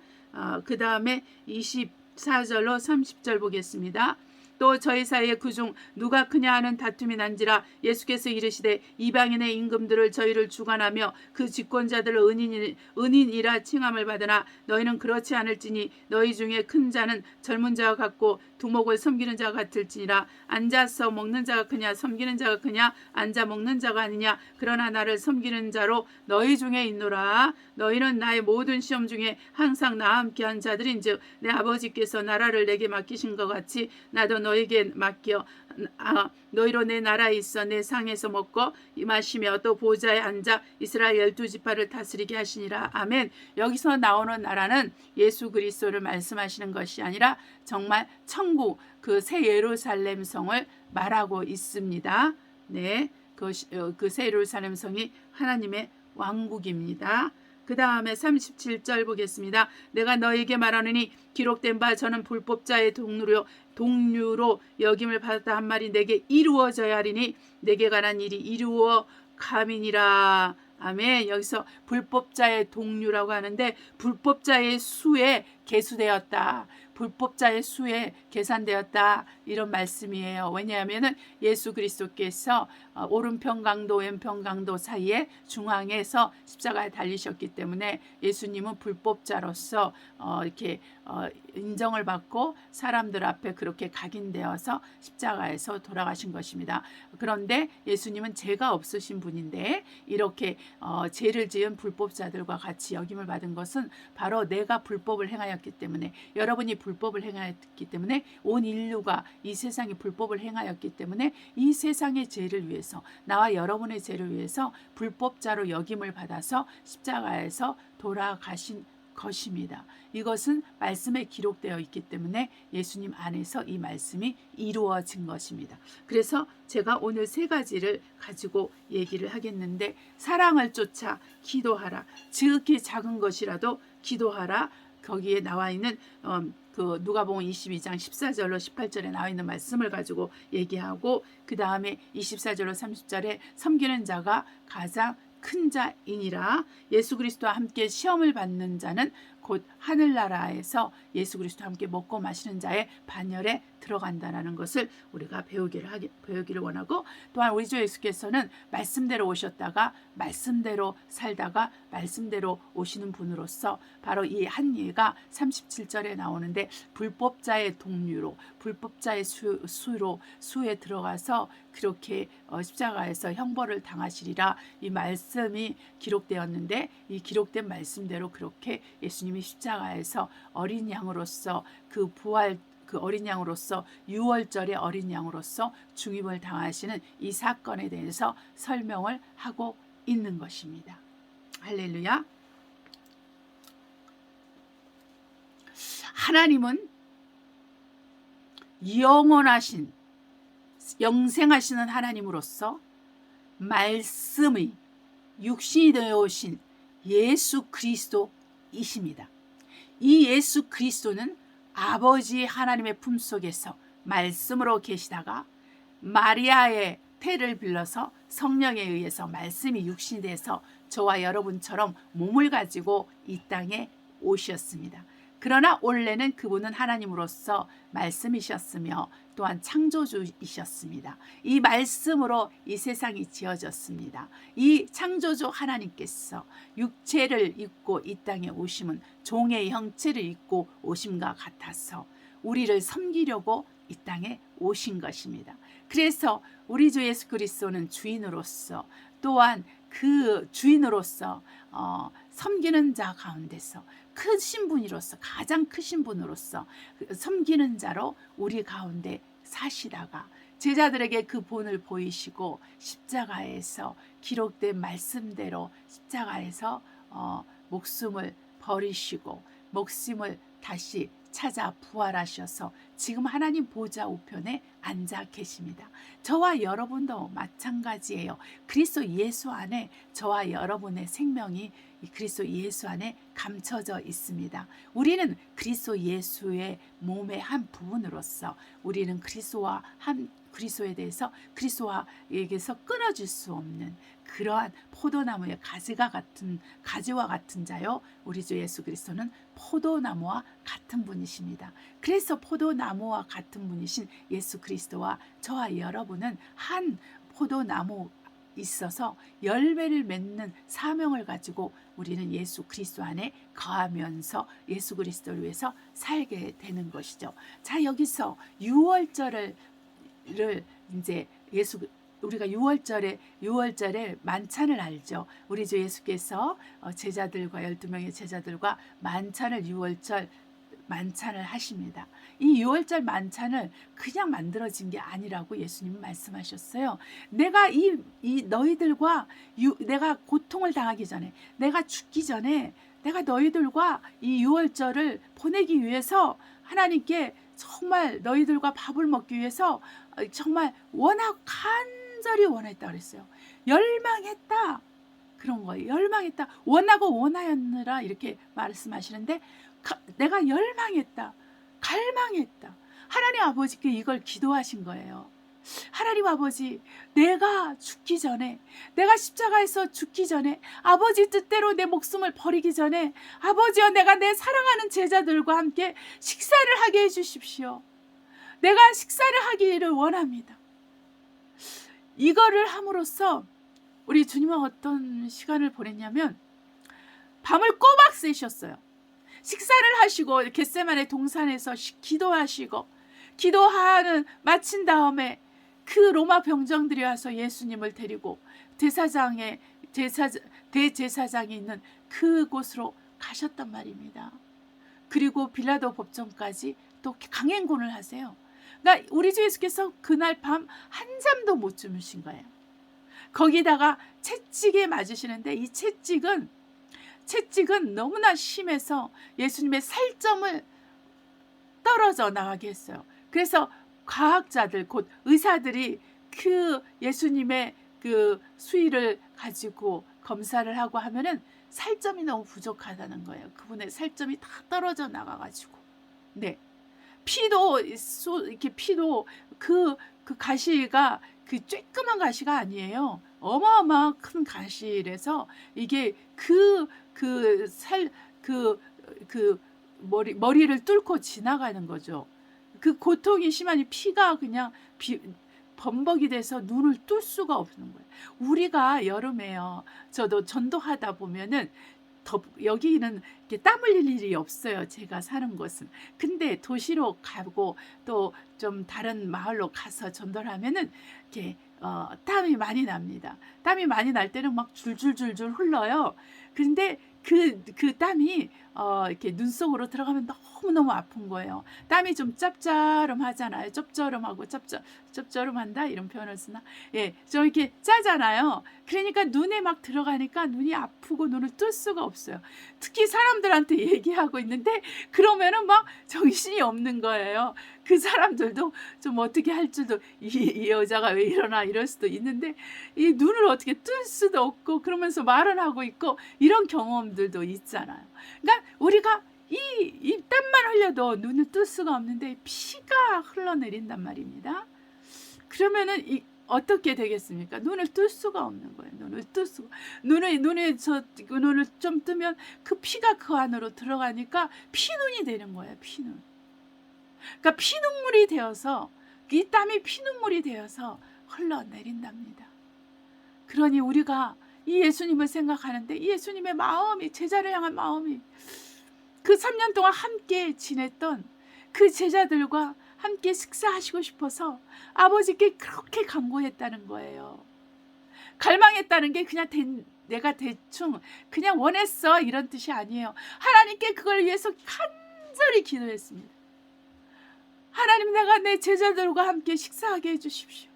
그 다음에 24절로 30절 보겠습니다. 또 저희 사이에 그중 누가 크냐 하는 다툼이 난지라 예수께서 이르시되 이방인의 임금들을 저희를 주관하며 그 집권자들을 은인이라 칭함을 받으나 너희는 그렇지 않을지니 너희 중에 큰 자는 젊은 자와 같고 두목을 섬기는 자와 같을지니라. 앉아서 먹는 자가 크냐 섬기는 자가 크냐 앉아 먹는 자가 아니냐. 그러나 나를 섬기는 자로 너희 중에 있노라. 너희는 나의 모든 시험 중에 항상 나와 함께한 자들인즉 내 아버지께서 나라를 내게 맡기신 것 같이 나도 너에게 맡겨 너희로 내 나라에 있어 내 상에서 먹고 마시며 또 보좌에 앉아 이스라엘 12지파를 다스리게 하시니라. 아멘. 여기서 나오는 나라는 예수 그리스도를 말씀하시는 것이 아니라 정말 천국 그 새 예루살렘 성을 말하고 있습니다. 네, 그 새 예루살렘 성이 하나님의 왕국입니다. 그 다음에 37절 보겠습니다. 내가 너에게 말하느니 기록된 바 저는 불법자의 동류로 여김을 받았다 한 말이 내게 이루어져야 하리니 내게 관한 일이 이루어 감이니라. 아멘. 여기서 불법자의 동류라고 하는데 불법자의 수에 계수되었다. 불법자의 수에 계산되었다. 이런 말씀이에요. 왜냐하면 예수 그리스도께서 오른편 강도 왼편 강도 사이에 중앙에서 십자가에 달리셨기 때문에 예수님은 불법자로서 이렇게 인정을 받고 사람들 앞에 그렇게 각인되어서 십자가에서 돌아가신 것입니다. 그런데 예수님은 죄가 없으신 분인데 이렇게 죄를 지은 불법자들과 같이 여김을 받은 것은 바로 내가 불법을 행하였기 때문에 여러분이 불법을 행하였기 때문에 온 인류가 이 세상에 불법을 행하였기 때문에 이 세상의 죄를 위해서 나와 여러분의 죄를 위해서 불법자로 여김을 받아서 십자가에서 돌아가신 것입니다. 이것은 말씀에 기록되어 있기 때문에 예수님 안에서 이 말씀이 이루어진 것입니다. 그래서 제가 오늘 세 가지를 가지고 얘기를 하겠는데 사랑을 쫓아 기도하라. 지극히 작은 것이라도 기도하라. 거기에 나와 있는 그 누가복음 22장 14절로 18절에 나와 있는 말씀을 가지고 얘기하고 그 다음에 24절로 30절에 섬기는 자가 가장 큰 자이니라. 예수 그리스도와 함께 시험을 받는 자는 곧 하늘나라에서 예수 그리스도와 함께 먹고 마시는 자의 반열에 들어간다는 것을 우리가 배우기를 원하고, 또한 우리 주 예수께서는 말씀대로 오셨다가 말씀대로 살다가 말씀대로 오시는 분으로서 바로 이 한 예가 37절에 나오는데, 불법자의 동류로 불법자의 수에 들어가서 그렇게 십자가에서 형벌을 당하시리라, 이 말씀이 기록되었는데, 이 기록된 말씀대로 그렇게 예수님이 십자가에서 어린 양으로서 그 어린 양으로서, 유월절의 어린 양으로서 중임을 당하시는 이 사건에 대해서 설명을 하고 있는 것입니다. 할렐루야. 하나님은 영원하신 영생하시는 하나님으로서 말씀이 육신이 되어 오신 예수 그리스도이십니다. 이 예수 그리스도는 아버지 하나님의 품속에서 말씀으로 계시다가 마리아의 태를 빌려서 성령에 의해서 말씀이 육신이 돼서 저와 여러분처럼 몸을 가지고 이 땅에 오셨습니다. 그러나 원래는 그분은 하나님으로서 말씀이셨으며 또한 창조주이셨습니다. 이 말씀으로 이 세상이 지어졌습니다. 이 창조주 하나님께서 육체를 입고 이 땅에 오심은 종의 형체를 입고 오심과 같아서 우리를 섬기려고 이 땅에 오신 것입니다. 그래서 우리 주 예수 그리스도는 주인으로서, 또한 그 주인으로서 섬기는 자 가운데서 크신 분으로서, 가장 크신 분으로서 섬기는 자로 우리 가운데 사시다가 제자들에게 그 본을 보이시고 십자가에서 기록된 말씀대로 십자가에서 목숨을 버리시고 목숨을 다시 찾아 부활하셔서 지금 하나님 보좌 우편에 앉아 계십니다. 저와 여러분도 마찬가지예요. 그리스도 예수 안에 저와 여러분의 생명이 그리스도 예수 안에 감춰져 있습니다. 우리는 그리스도 예수의 몸의 한 부분으로서 우리는 그리스도에 대해서 그리스도에게서 끊어질 수 없는 그러한 포도나무의 가지와 같은 자요, 우리 주 예수 그리스도는 포도나무와 같은 분이십니다. 그래서 포도나무와 같은 분이신 예수 그리스도와 저와 여러분은 한 포도나무 있어서 열매를 맺는 사명을 가지고 우리는 예수 그리스도 안에 거하면서 예수 그리스도를 위해서 살게 되는 것이죠. 자, 여기서 유월절을 이제 우리가 6월절에 만찬을 알죠. 우리 주 예수께서 제자들과 12명의 제자들과 만찬을 6월절 만찬을 하십니다. 이 6월절 만찬을 그냥 만들어진 게 아니라고 예수님은 말씀하셨어요. 내가 너희들과 내가 고통을 당하기 전에, 내가 죽기 전에 내가 너희들과 이 6월절을 보내기 위해서 하나님께 정말 너희들과 밥을 먹기 위해서 정말 간절히 원했다 그랬어요. 열망했다. 그런 거예요. 열망했다. 원하고 원하였느라 이렇게 말씀하시는데, 내가 열망했다. 갈망했다. 하나님 아버지께 이걸 기도하신 거예요. 하나님 아버지, 내가 죽기 전에, 내가 십자가에서 죽기 전에, 아버지 뜻대로 내 목숨을 버리기 전에, 아버지여, 내가 내 사랑하는 제자들과 함께 식사를 하게 해주십시오. 내가 식사를 하기를 원합니다. 이거를 함으로써 우리 주님은 어떤 시간을 보냈냐면 밤을 꼬박 새셨어요. 식사를 하시고 겟세마네 동산에서 기도하시고, 기도하는 마친 다음에 그 로마 병정들이 와서 예수님을 데리고 대제사장이 있는 그곳으로 가셨단 말입니다. 그리고 빌라도 법정까지 또 강행군을 하세요. 그러니까 우리 주 예수께서 그날 밤 한잠도 못 주무신 거예요. 거기다가 채찍에 맞으시는데, 이 채찍은 너무나 심해서 예수님의 살점을 떨어져 나가게 했어요. 그래서 과학자들, 곧 의사들이 그 예수님의 그 수위를 가지고 검사를 하고 하면은 살점이 너무 부족하다는 거예요. 그분의 살점이 다 떨어져 나가가지고, 네, 피도 그 가시가 그 쬐끄만 가시가 아니에요. 어마어마한 큰 가시라서 이게 머리를 뚫고 지나가는 거죠. 그 고통이 심하니 피가 그냥 범벅이 돼서 눈을 뜰 수가 없는 거예요. 우리가 여름에요. 저도 전도하다 보면은 여기는 이렇게 땀 흘릴 일이 없어요. 제가 사는 곳은. 근데 도시로 가고 또 좀 다른 마을로 가서 전도를 하면은 이렇게 땀이 많이 납니다. 땀이 많이 날 때는 막 줄줄줄줄 흘러요. 근데 그 땀이 이렇게 눈 속으로 들어가면 너무너무 아픈 거예요. 땀이 좀 짭짤하잖아요. 짭짤하고 짭짤한다 이런 표현을 쓰나? 예, 좀 이렇게 짜잖아요. 그러니까 눈에 막 들어가니까 눈이 아프고 눈을 뜰 수가 없어요. 특히 사람들한테 얘기하고 있는데 그러면은 막 정신이 없는 거예요. 그 사람들도 좀 어떻게 할 줄도 이 여자가 왜 이러나 이럴 수도 있는데 이 눈을 어떻게 뜰 수도 없고 그러면서 말은 하고 있고 이런 경험들도 있잖아요. 그러니까 우리가 이 땀만 흘려도 눈을 뜰 수가 없는데 피가 흘러내린단 말입니다. 그러면은 어떻게 되겠습니까? 눈을 뜰 수가 없는 거예요. 눈을 뜰 수가. 눈을 좀 뜨면 그 피가 그 안으로 들어가니까 피눈이 되는 거예요. 피눈. 그러니까 피눈물이 되어서 이 땀이 피눈물이 되어서 흘러내린답니다. 그러니 우리가 이 예수님을 생각하는데 이 예수님의 마음이 제자를 향한 마음이 그 3년 동안 함께 지냈던 그 제자들과 함께 식사하시고 싶어서 아버지께 그렇게 간구했다는 거예요. 갈망했다는 게 그냥 내가 대충 그냥 원했어 이런 뜻이 아니에요. 하나님께 그걸 위해서 간절히 기도했습니다. 하나님, 내가 내 제자들과 함께 식사하게 해주십시오.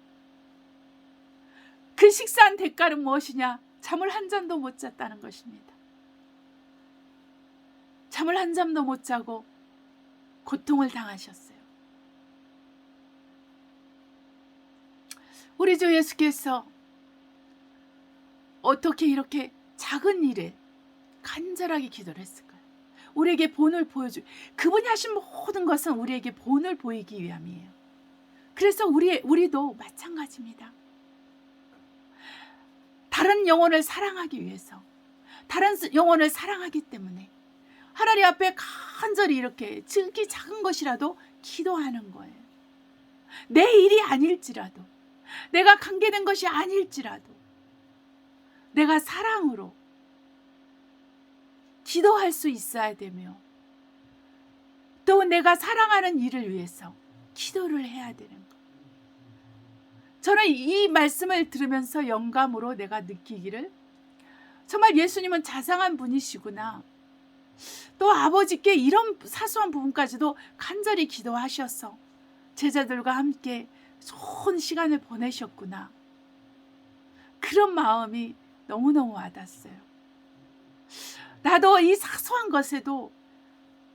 그 식사한 대가는 무엇이냐? 잠을 한 잠도 못 잤다는 것입니다. 잠을 한 잠도 못 자고 고통을 당하셨어요. 우리 주 예수께서 어떻게 이렇게 작은 일에 간절하게 기도를 했을까요? 우리에게 본을 그분이 하신 모든 것은 우리에게 본을 보이기 위함이에요. 그래서 우리도 마찬가지입니다. 다른 영혼을 사랑하기 위해서, 다른 영혼을 사랑하기 때문에 하나님 앞에 간절히 이렇게 지극히 작은 것이라도 기도하는 거예요. 내 일이 아닐지라도, 내가 관계된 것이 아닐지라도 내가 사랑으로 기도할 수 있어야 되며 또 내가 사랑하는 일을 위해서 기도를 해야 되는 것. 저는 이 말씀을 들으면서 영감으로 내가 느끼기를 정말 예수님은 자상한 분이시구나. 또 아버지께 이런 사소한 부분까지도 간절히 기도하셔서 제자들과 함께 좋은 시간을 보내셨구나. 그런 마음이 너무너무 와닿았어요. 나도 이 사소한 것에도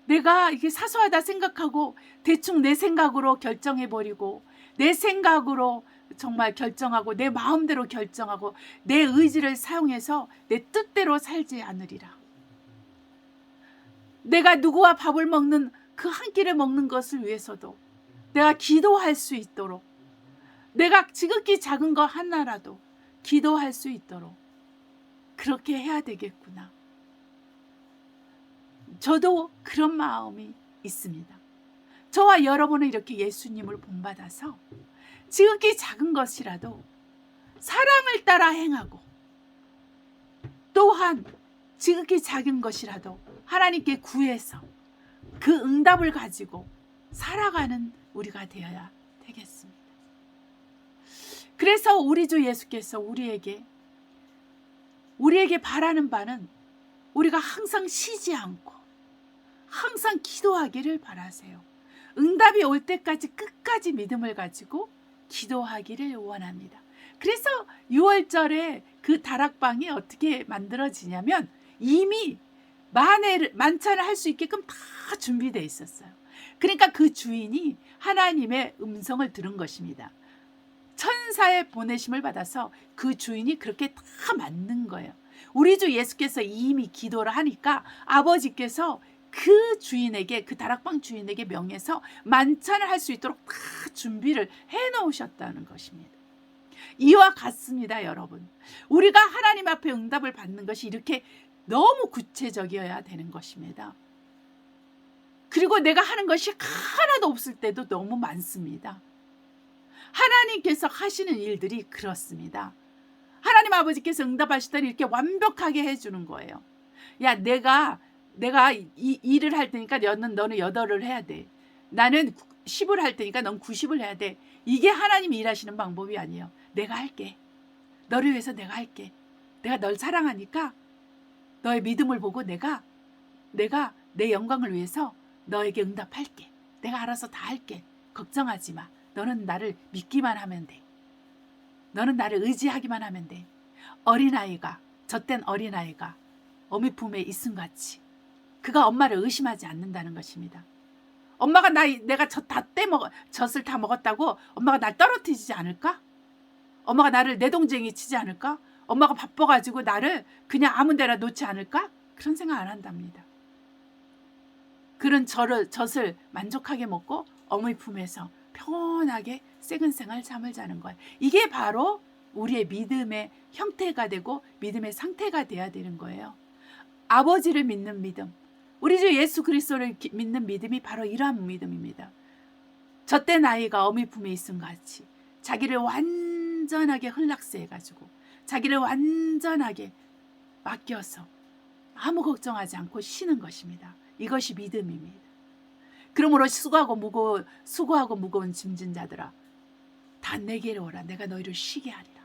내가 이게 사소하다 생각하고 대충 내 생각으로 결정해버리고 내 생각으로 정말 결정하고 내 마음대로 결정하고 내 의지를 사용해서 내 뜻대로 살지 않으리라. 내가 누구와 밥을 먹는 그 한 끼를 먹는 것을 위해서도 내가 기도할 수 있도록, 내가 지극히 작은 거 하나라도 기도할 수 있도록 그렇게 해야 되겠구나. 저도 그런 마음이 있습니다. 저와 여러분은 이렇게 예수님을 본받아서 지극히 작은 것이라도 사랑을 따라 행하고 또한 지극히 작은 것이라도 하나님께 구해서 그 응답을 가지고 살아가는 우리가 되어야 되겠습니다. 그래서 우리 주 예수께서 우리에게 바라는 바는 우리가 항상 쉬지 않고 항상 기도하기를 바라세요. 응답이 올 때까지 끝까지 믿음을 가지고 기도하기를 원합니다. 그래서 6월절에 그 다락방이 어떻게 만들어지냐면 이미 만찬을 할 수 있게끔 다 준비되어 있었어요. 그러니까 그 주인이 하나님의 음성을 들은 것입니다. 천사의 보내심을 받아서 그 주인이 그렇게 다 만든 거예요. 우리 주 예수께서 이미 기도를 하니까 아버지께서 그 주인에게, 그 다락방 주인에게 명해서 만찬을 할 수 있도록 다 준비를 해놓으셨다는 것입니다. 이와 같습니다, 여러분. 우리가 하나님 앞에 응답을 받는 것이 이렇게 너무 구체적이어야 되는 것입니다. 그리고 내가 하는 것이 하나도 없을 때도 너무 많습니다. 하나님께서 하시는 일들이 그렇습니다. 하나님 아버지께서 응답하시더니 이렇게 완벽하게 해주는 거예요. 야, 내가 이 일을 할 테니까 너는 8을 해야 돼. 나는 10을 할 테니까 넌 90을 해야 돼. 이게 하나님이 일하시는 방법이 아니에요. 내가 할게. 너를 위해서 내가 할게. 내가 널 사랑하니까 너의 믿음을 보고 내가 내 영광을 위해서 너에게 응답할게. 내가 알아서 다 할게. 걱정하지 마. 너는 나를 믿기만 하면 돼. 너는 나를 의지하기만 하면 돼. 어린아이가, 젖된 어린아이가 어미 품에 있음같이 그가 엄마를 의심하지 않는다는 것입니다. 엄마가 내가 젖을 다 먹었다고 엄마가 날 떨어뜨리지 않을까? 엄마가 나를 내동쟁이 치지 않을까? 엄마가 바빠가지고 나를 그냥 아무 데나 놓지 않을까? 그런 생각 안 한답니다. 그런 젖을 만족하게 먹고 어머니 품에서 편하게 새근생활 잠을 자는 거예요. 이게 바로 우리의 믿음의 형태가 되고 믿음의 상태가 돼야 되는 거예요. 아버지를 믿는 믿음, 우리 주 예수 그리스도를 믿는 믿음이 바로 이러한 믿음입니다. 젖된 아이가 어미 품에 있음 같이 자기를 완전하게 흘락세해가지고 자기를 완전하게 맡겨서 아무 걱정하지 않고 쉬는 것입니다. 이것이 믿음입니다. 그러므로 수고하고 무거운 짐진 자들아 다 내게로 오라. 내가 너희를 쉬게 하리라.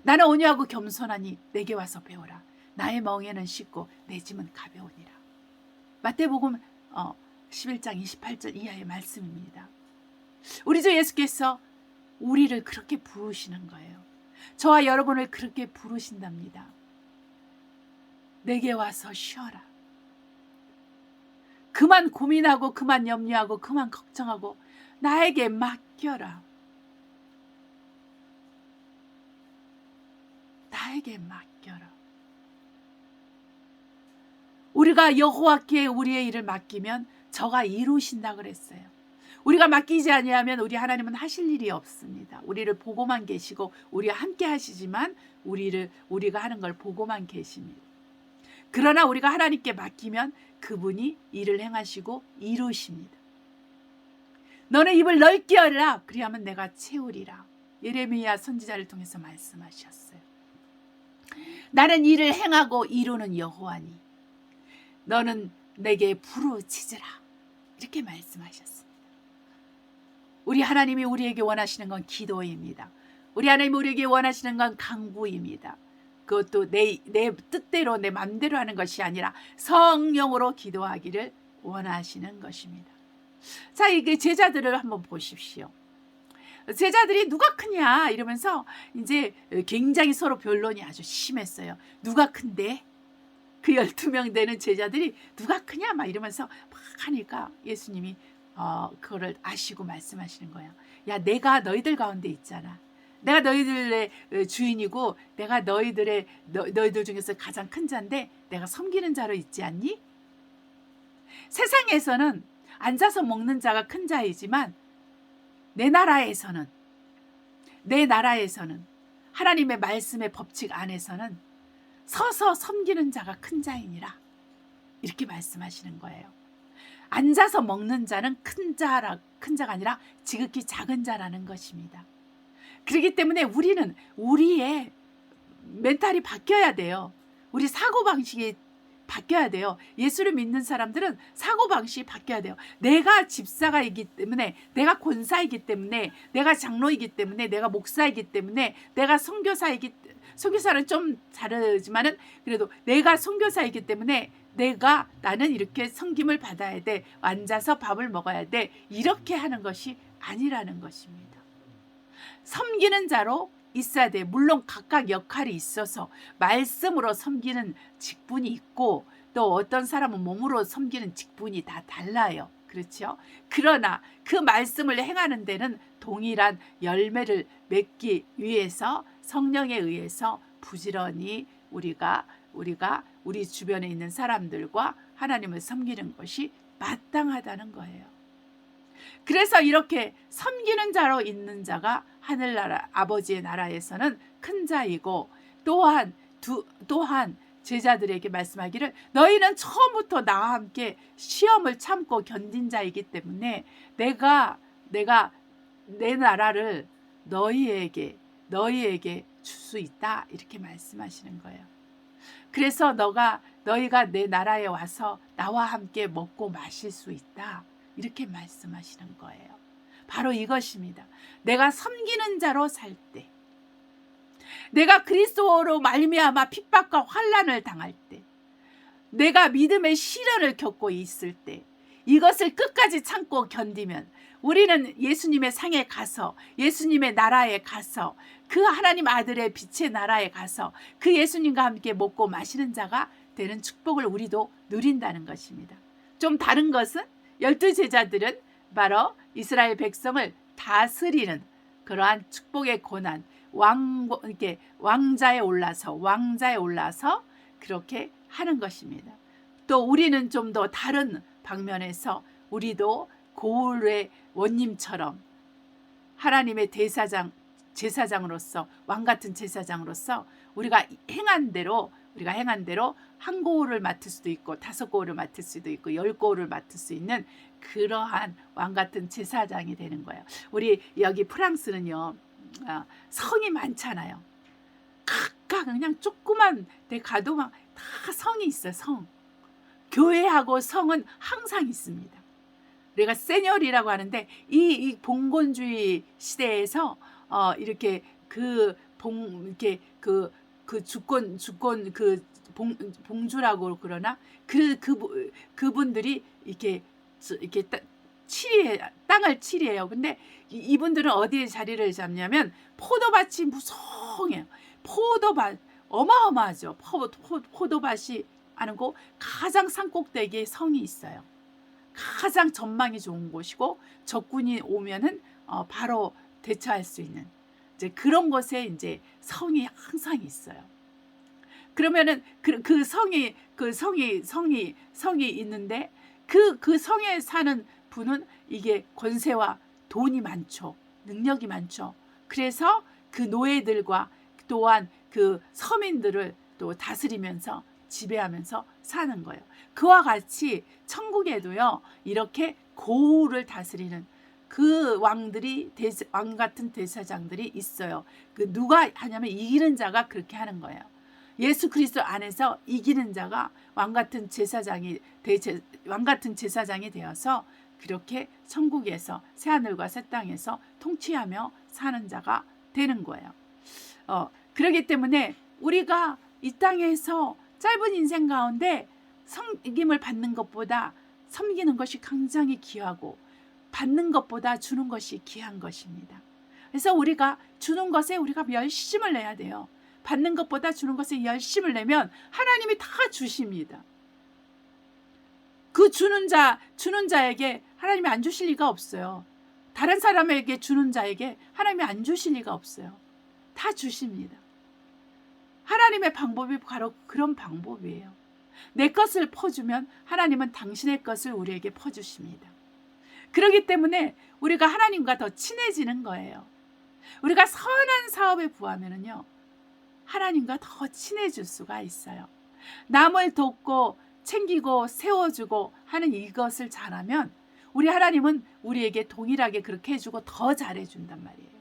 나는 온유하고 겸손하니 내게 와서 배우라. 나의 멍에는 쉽고 내 짐은 가벼우니라. 마태복음 11장 28절 이하의 말씀입니다. 우리 주 예수께서 우리를 그렇게 부르시는 거예요. 저와 여러분을 그렇게 부르신답니다. 내게 와서 쉬어라. 그만 고민하고 그만 염려하고 그만 걱정하고 나에게 맡겨라. 나에게 맡겨라. 우리가 여호와께 우리의 일을 맡기면 저가 이루신다 그랬어요. 우리가 맡기지 아니하면 우리 하나님은 하실 일이 없습니다. 우리를 보고만 계시고 우리와 함께 하시지만 우리가 하는 걸 보고만 계십니다. 그러나 우리가 하나님께 맡기면 그분이 일을 행하시고 이루십니다. 너는 입을 넓게 열라. 그리하면 내가 채우리라. 예레미야 선지자를 통해서 말씀하셨어요. 나는 일을 행하고 이루는 여호와니 너는 내게 부르짖으라. 이렇게 말씀하셨습니다. 우리 하나님이 우리에게 원하시는 건 기도입니다. 우리 하나님이 우리에게 원하시는 건 간구입니다. 그것도 내 뜻대로 내 맘대로 하는 것이 아니라 성령으로 기도하기를 원하시는 것입니다. 자, 이게 제자들을 한번 보십시오. 제자들이 누가 크냐 이러면서 이제 굉장히 서로 변론이 아주 심했어요. 누가 큰데? 그 12명 되는 제자들이 누가 크냐 막 이러면서 막 하니까 예수님이 그거를 아시고 말씀하시는 거예요. 야, 내가 너희들 가운데 있잖아. 내가 너희들의 주인이고 내가 너희들 중에서 가장 큰 자인데 내가 섬기는 자로 있지 않니? 세상에서는 앉아서 먹는 자가 큰 자이지만 내 나라에서는 하나님의 말씀의 법칙 안에서는 서서 섬기는 자가 큰 자이니라. 이렇게 말씀하시는 거예요. 앉아서 먹는 자는 큰 자가 아니라 지극히 작은 자라는 것입니다. 그렇기 때문에 우리는 우리의 멘탈이 바뀌어야 돼요. 우리 사고방식이 바뀌어야 돼요. 예수를 믿는 사람들은 사고방식이 바뀌어야 돼요. 내가 집사가이기 때문에, 내가 권사이기 때문에, 내가 장로이기 때문에, 내가 목사이기 때문에, 내가 선교사는 좀 다르지만은 그래도 내가 선교사이기 때문에 나는 이렇게 섬김을 받아야 돼. 앉아서 밥을 먹어야 돼. 이렇게 하는 것이 아니라는 것입니다. 섬기는 자로 있어야 돼. 물론 각각 역할이 있어서 말씀으로 섬기는 직분이 있고 또 어떤 사람은 몸으로 섬기는 직분이 다 달라요. 그렇죠? 그러나 그 말씀을 행하는 데는 동일한 열매를 맺기 위해서 성령에 의해서 부지런히 우리가 우리 주변에 있는 사람들과 하나님을 섬기는 것이 마땅하다는 거예요. 그래서 이렇게 섬기는 자로 있는 자가 하늘나라 아버지의 나라에서는 큰 자이고 또한 제자들에게 말씀하기를 너희는 처음부터 나와 함께 시험을 참고 견딘 자이기 때문에 내가 내 나라를 너희에게 줄 수 있다 이렇게 말씀하시는 거예요. 그래서 너희가 내 나라에 와서 나와 함께 먹고 마실 수 있다 이렇게 말씀하시는 거예요. 바로 이것입니다. 내가 섬기는 자로 살 때, 내가 그리스도로 말미암아 핍박과 환난을 당할 때, 내가 믿음의 시련을 겪고 있을 때 이것을 끝까지 참고 견디면 우리는 예수님의 상에 가서, 예수님의 나라에 가서, 그 하나님 아들의 빛의 나라에 가서 그 예수님과 함께 먹고 마시는 자가 되는 축복을 우리도 누린다는 것입니다. 좀 다른 것은 12 제자들은 바로 이스라엘 백성을 다스리는 그러한 축복의 고난, 왕자에 올라서 그렇게 하는 것입니다. 또 우리는 좀 더 다른 방면에서 우리도 고울의 원님처럼 하나님의 제사장으로서, 왕같은 제사장으로서 우리가 행한 대로 한 고울을 맡을 수도 있고 5 고울을 맡을 수도 있고 10 고울을 맡을 수 있는 그러한 왕같은 제사장이 되는 거예요. 우리 여기 프랑스는요, 성이 많잖아요. 각각 그냥 조그만 데 가도 막 다 성이 있어요. 성. 교회하고 성은 항상 있습니다. 우리가 세뇨리라고 하는데 이 봉건주의 시대에서 이렇게 주권 봉주라고 그러나 그분들이 이렇게 땅을 치리해요. 근데 이분들은 어디에 자리를 잡냐면 포도밭이 무성해요. 포도밭 어마어마하죠. 포도밭이 아는고 가장 산꼭대기에 성이 있어요. 가장 전망이 좋은 곳이고 적군이 오면은 바로 대처할 수 있는 이제 그런 곳에 이제 성이 항상 있어요. 그러면은 그 성이 있는데 그 성에 사는 분은 이게 권세와 돈이 많죠. 능력이 많죠. 그래서 그 노예들과 또한 그 서민들을 또 다스리면서 지배하면서 사는 거예요. 그와 같이 천국에도요, 이렇게 고울을 다스리는 그 왕 같은 대사장들이 있어요. 그 누가 하냐면 이기는 자가 그렇게 하는 거예요. 예수 그리스도 안에서 이기는 자가 왕 같은 제사장이 되어서 그렇게 천국에서 새하늘과 새 땅에서 통치하며 사는 자가 되는 거예요. 그렇기 때문에 우리가 이 땅에서 짧은 인생 가운데 섬김을 받는 것보다 섬기는 것이 굉장히 귀하고 받는 것보다 주는 것이 귀한 것입니다. 그래서 우리가 주는 것에 우리가 열심을 내야 돼요. 받는 것보다 주는 것에 열심을 내면 하나님이 다 주십니다. 그 주는 자에게 하나님이 안 주실 리가 없어요. 다른 사람에게 주는 자에게 하나님이 안 주실 리가 없어요. 다 주십니다. 하나님의 방법이 바로 그런 방법이에요. 내 것을 퍼주면 하나님은 당신의 것을 우리에게 퍼주십니다. 그렇기 때문에 우리가 하나님과 더 친해지는 거예요. 우리가 선한 사업에 부하면은요, 하나님과 더 친해질 수가 있어요. 남을 돕고 챙기고 세워주고 하는 이것을 잘하면 우리 하나님은 우리에게 동일하게 그렇게 해주고 더 잘해준단 말이에요.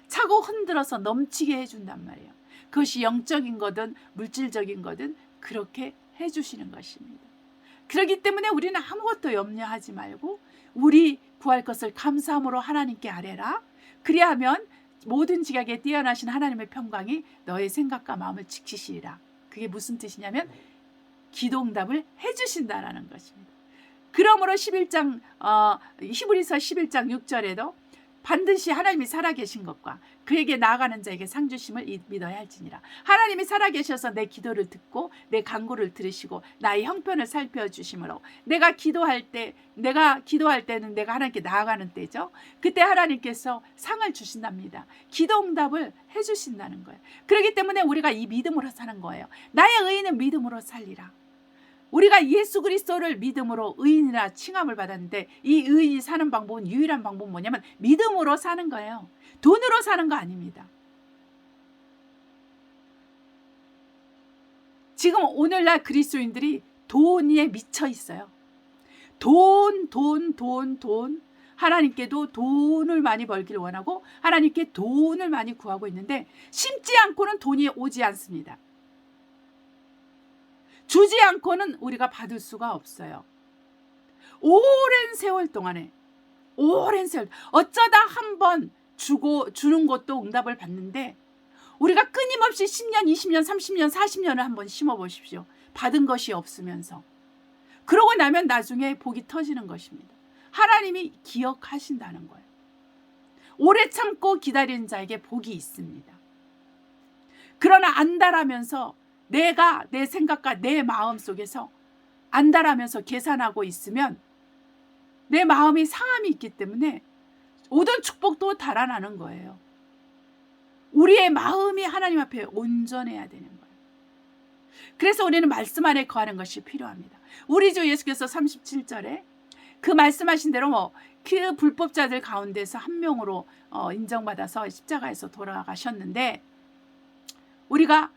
차고 흔들어서 넘치게 해준단 말이에요. 그것이 영적인 거든 물질적인 거든 그렇게 해주시는 것입니다. 그렇기 때문에 우리는 아무것도 염려하지 말고 우리 구할 것을 감사함으로 하나님께 아뢰라. 그리하면 모든 지각에 뛰어나신 하나님의 평강이 너의 생각과 마음을 지키시리라. 그게 무슨 뜻이냐면 기도응답을 해주신다라는 것입니다. 그러므로 히브리서 11장 6절에도 반드시 하나님이 살아계신 것과 그에게 나아가는 자에게 상 주심을 믿어야 할지니라. 하나님이 살아계셔서 내 기도를 듣고 내 간구를 들으시고 나의 형편을 살펴주심으로 내가 기도할 때는 내가 하나님께 나아가는 때죠. 그때 하나님께서 상을 주신답니다. 기도응답을 해주신다는 거예요. 그렇기 때문에 우리가 이 믿음으로 사는 거예요. 나의 의인은 믿음으로 살리라. 우리가 예수 그리스도를 믿음으로 의인이라 칭함을 받았는데 이 의인이 사는 방법은 유일한 방법은 뭐냐면 믿음으로 사는 거예요. 돈으로 사는 거 아닙니다. 지금 오늘날 그리스도인들이 돈에 미쳐 있어요. 돈. 하나님께도 돈을 많이 벌기를 원하고 하나님께 돈을 많이 구하고 있는데 심지 않고는 돈이 오지 않습니다. 주지 않고는 우리가 받을 수가 없어요. 오랜 세월 동안에 어쩌다 한번 주는 것도 응답을 받는데 우리가 끊임없이 10년, 20년, 30년, 40년을 한번 심어보십시오. 받은 것이 없으면서. 그러고 나면 나중에 복이 터지는 것입니다. 하나님이 기억하신다는 거예요. 오래 참고 기다리는 자에게 복이 있습니다. 그러나 안달하면서 내가 내 생각과 내 마음 속에서 안달하면서 계산하고 있으면 내 마음이 상함이 있기 때문에 모든 축복도 달아나는 거예요. 우리의 마음이 하나님 앞에 온전해야 되는 거예요. 그래서 우리는 말씀 안에 거하는 것이 필요합니다. 우리 주 예수께서 37절에 그 말씀하신 대로 그 불법자들 가운데서 한 명으로 인정받아서 십자가에서 돌아가셨는데 우리가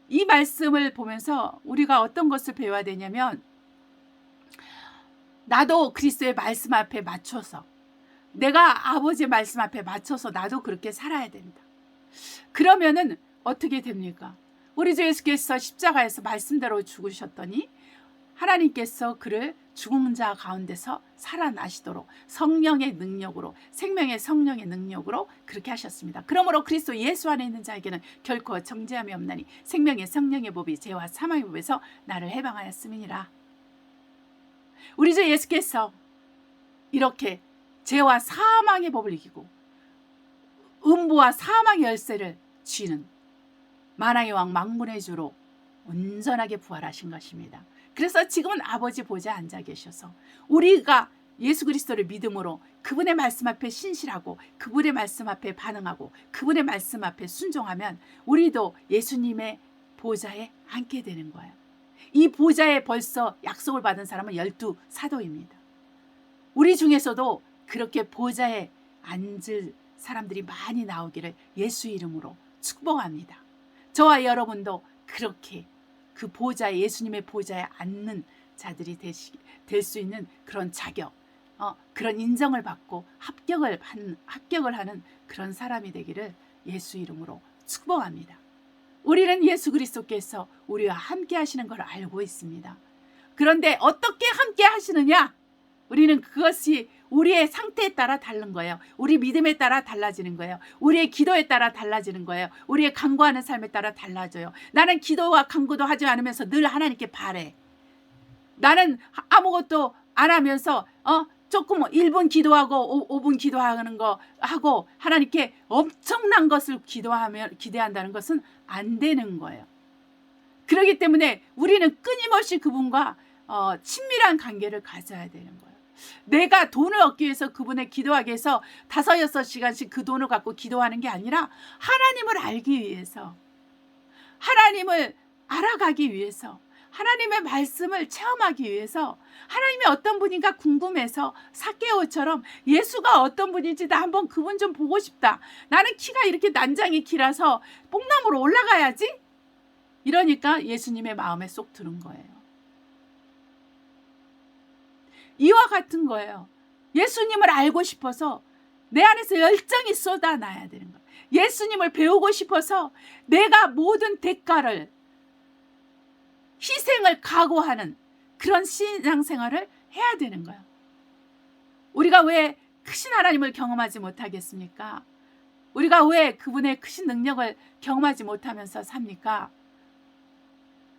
이 말씀을 보면서 우리가 어떤 것을 배워야 되냐면 나도 그리스도의 말씀 앞에 맞춰서 내가 아버지의 말씀 앞에 맞춰서 나도 그렇게 살아야 된다. 그러면은 어떻게 됩니까? 우리 주 예수께서 십자가에서 말씀대로 죽으셨더니 하나님께서 그를 죽은 자 가운데서 살아나시도록 성령의 능력으로 생명의 성령의 능력으로 그렇게 하셨습니다. 그러므로 그리스도 예수 안에 있는 자에게는 결코 정죄함이 없나니 생명의 성령의 법이 죄와 사망의 법에서 나를 해방하였음이니라. 우리 주 예수께서 이렇게 죄와 사망의 법을 이기고 음부와 사망의 열쇠를 쥐는 만왕의 왕 만군의 주로 온전하게 부활하신 것입니다. 그래서 지금은 아버지 보좌에 앉아 계셔서 우리가 예수 그리스도를 믿음으로 그분의 말씀 앞에 신실하고 그분의 말씀 앞에 반응하고 그분의 말씀 앞에 순종하면 우리도 예수님의 보좌에 앉게 되는 거예요. 이 보좌에 벌써 약속을 받은 사람은 12사도입니다. 우리 중에서도 그렇게 보좌에 앉을 사람들이 많이 나오기를 예수 이름으로 축복합니다. 저와 여러분도 그렇게 그 보좌에 예수님의 보좌에 앉는 자들이 될 수 있는 그런 자격, 그런 인정을 받고 합격을 하는 그런 사람이 되기를 예수 이름으로 축복합니다. 우리는 예수 그리스도께서 우리와 함께 하시는 걸 알고 있습니다. 그런데 어떻게 함께 하시느냐? 우리는 그것이 우리의 상태에 따라 다른 거예요. 우리 믿음에 따라 달라지는 거예요. 우리의 기도에 따라 달라지는 거예요. 우리의 간구하는 삶에 따라 달라져요. 나는 기도와 간구도 하지 않으면서 늘 하나님께 바래. 나는 아무것도 안 하면서 조금 1분 기도하고 5분 기도하는 거 하고 하나님께 엄청난 것을 기대한다는 것은 안 되는 거예요. 그렇기 때문에 우리는 끊임없이 그분과 친밀한 관계를 가져야 되는 거예요. 내가 돈을 얻기 위해서 그분의 기도하기 위해서 5-6시간씩 그 돈을 갖고 기도하는 게 아니라 하나님을 알기 위해서, 하나님을 알아가기 위해서, 하나님의 말씀을 체험하기 위해서, 하나님이 어떤 분인가 궁금해서 삭개오처럼 예수가 어떤 분인지 나 한번 그분 좀 보고 싶다. 나는 키가 이렇게 난장이 길어서 뽕나무로 올라가야지. 이러니까 예수님의 마음에 쏙 드는 거예요. 이와 같은 거예요. 예수님을 알고 싶어서 내 안에서 열정이 쏟아나야 되는 거예요. 예수님을 배우고 싶어서 내가 모든 대가를, 희생을 각오하는 그런 신앙생활을 해야 되는 거예요. 우리가 왜 크신 하나님을 경험하지 못하겠습니까? 우리가 왜 그분의 크신 능력을 경험하지 못하면서 삽니까?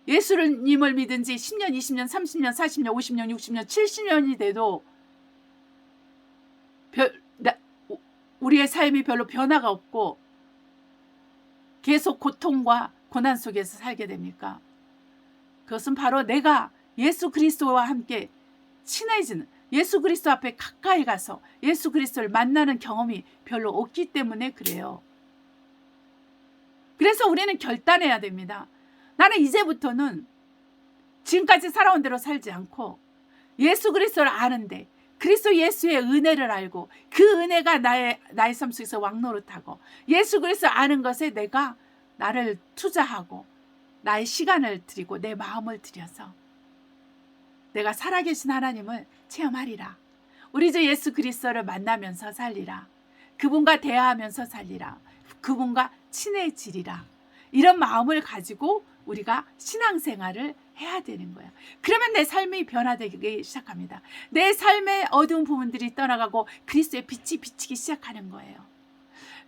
예수님을 믿은 지 10년, 20년, 30년, 40년, 50년, 60년, 70년이 돼도 우리의 삶이 별로 변화가 없고 계속 고통과 고난 속에서 살게 됩니까? 그것은 바로 내가 예수 그리스도와 함께 친해지는, 예수 그리스도 앞에 가까이 가서 예수 그리스도를 만나는 경험이 별로 없기 때문에 그래요. 그래서 우리는 결단해야 됩니다. 나는 이제부터는 지금까지 살아온 대로 살지 않고 예수 그리스도를 아는데 그리스도 예수의 은혜를 알고 그 은혜가 나의 삶 속에서 왕노릇하고 예수 그리스도 아는 것에 내가 나를 투자하고 나의 시간을 드리고 내 마음을 들여서 내가 살아계신 하나님을 체험하리라. 우리 주 예수 그리스도를 만나면서 살리라. 그분과 대화하면서 살리라. 그분과 친해지리라. 이런 마음을 가지고 우리가 신앙생활을 해야 되는 거예요. 그러면 내 삶이 변화되기 시작합니다. 내 삶의 어두운 부분들이 떠나가고 그리스도의 빛이 비치기 시작하는 거예요.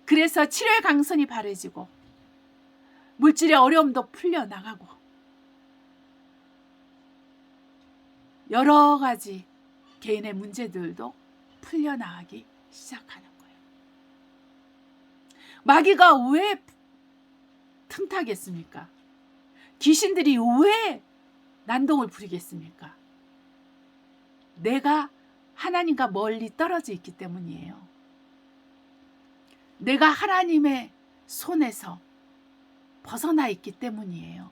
그래서 치료의 강선이 바래지고 물질의 어려움도 풀려나가고 여러 가지 개인의 문제들도 풀려나가기 시작하는 거예요. 마귀가 왜 틈타겠습니까? 귀신들이 왜 난동을 부리겠습니까? 내가 하나님과 멀리 떨어져 있기 때문이에요. 내가 하나님의 손에서 벗어나 있기 때문이에요.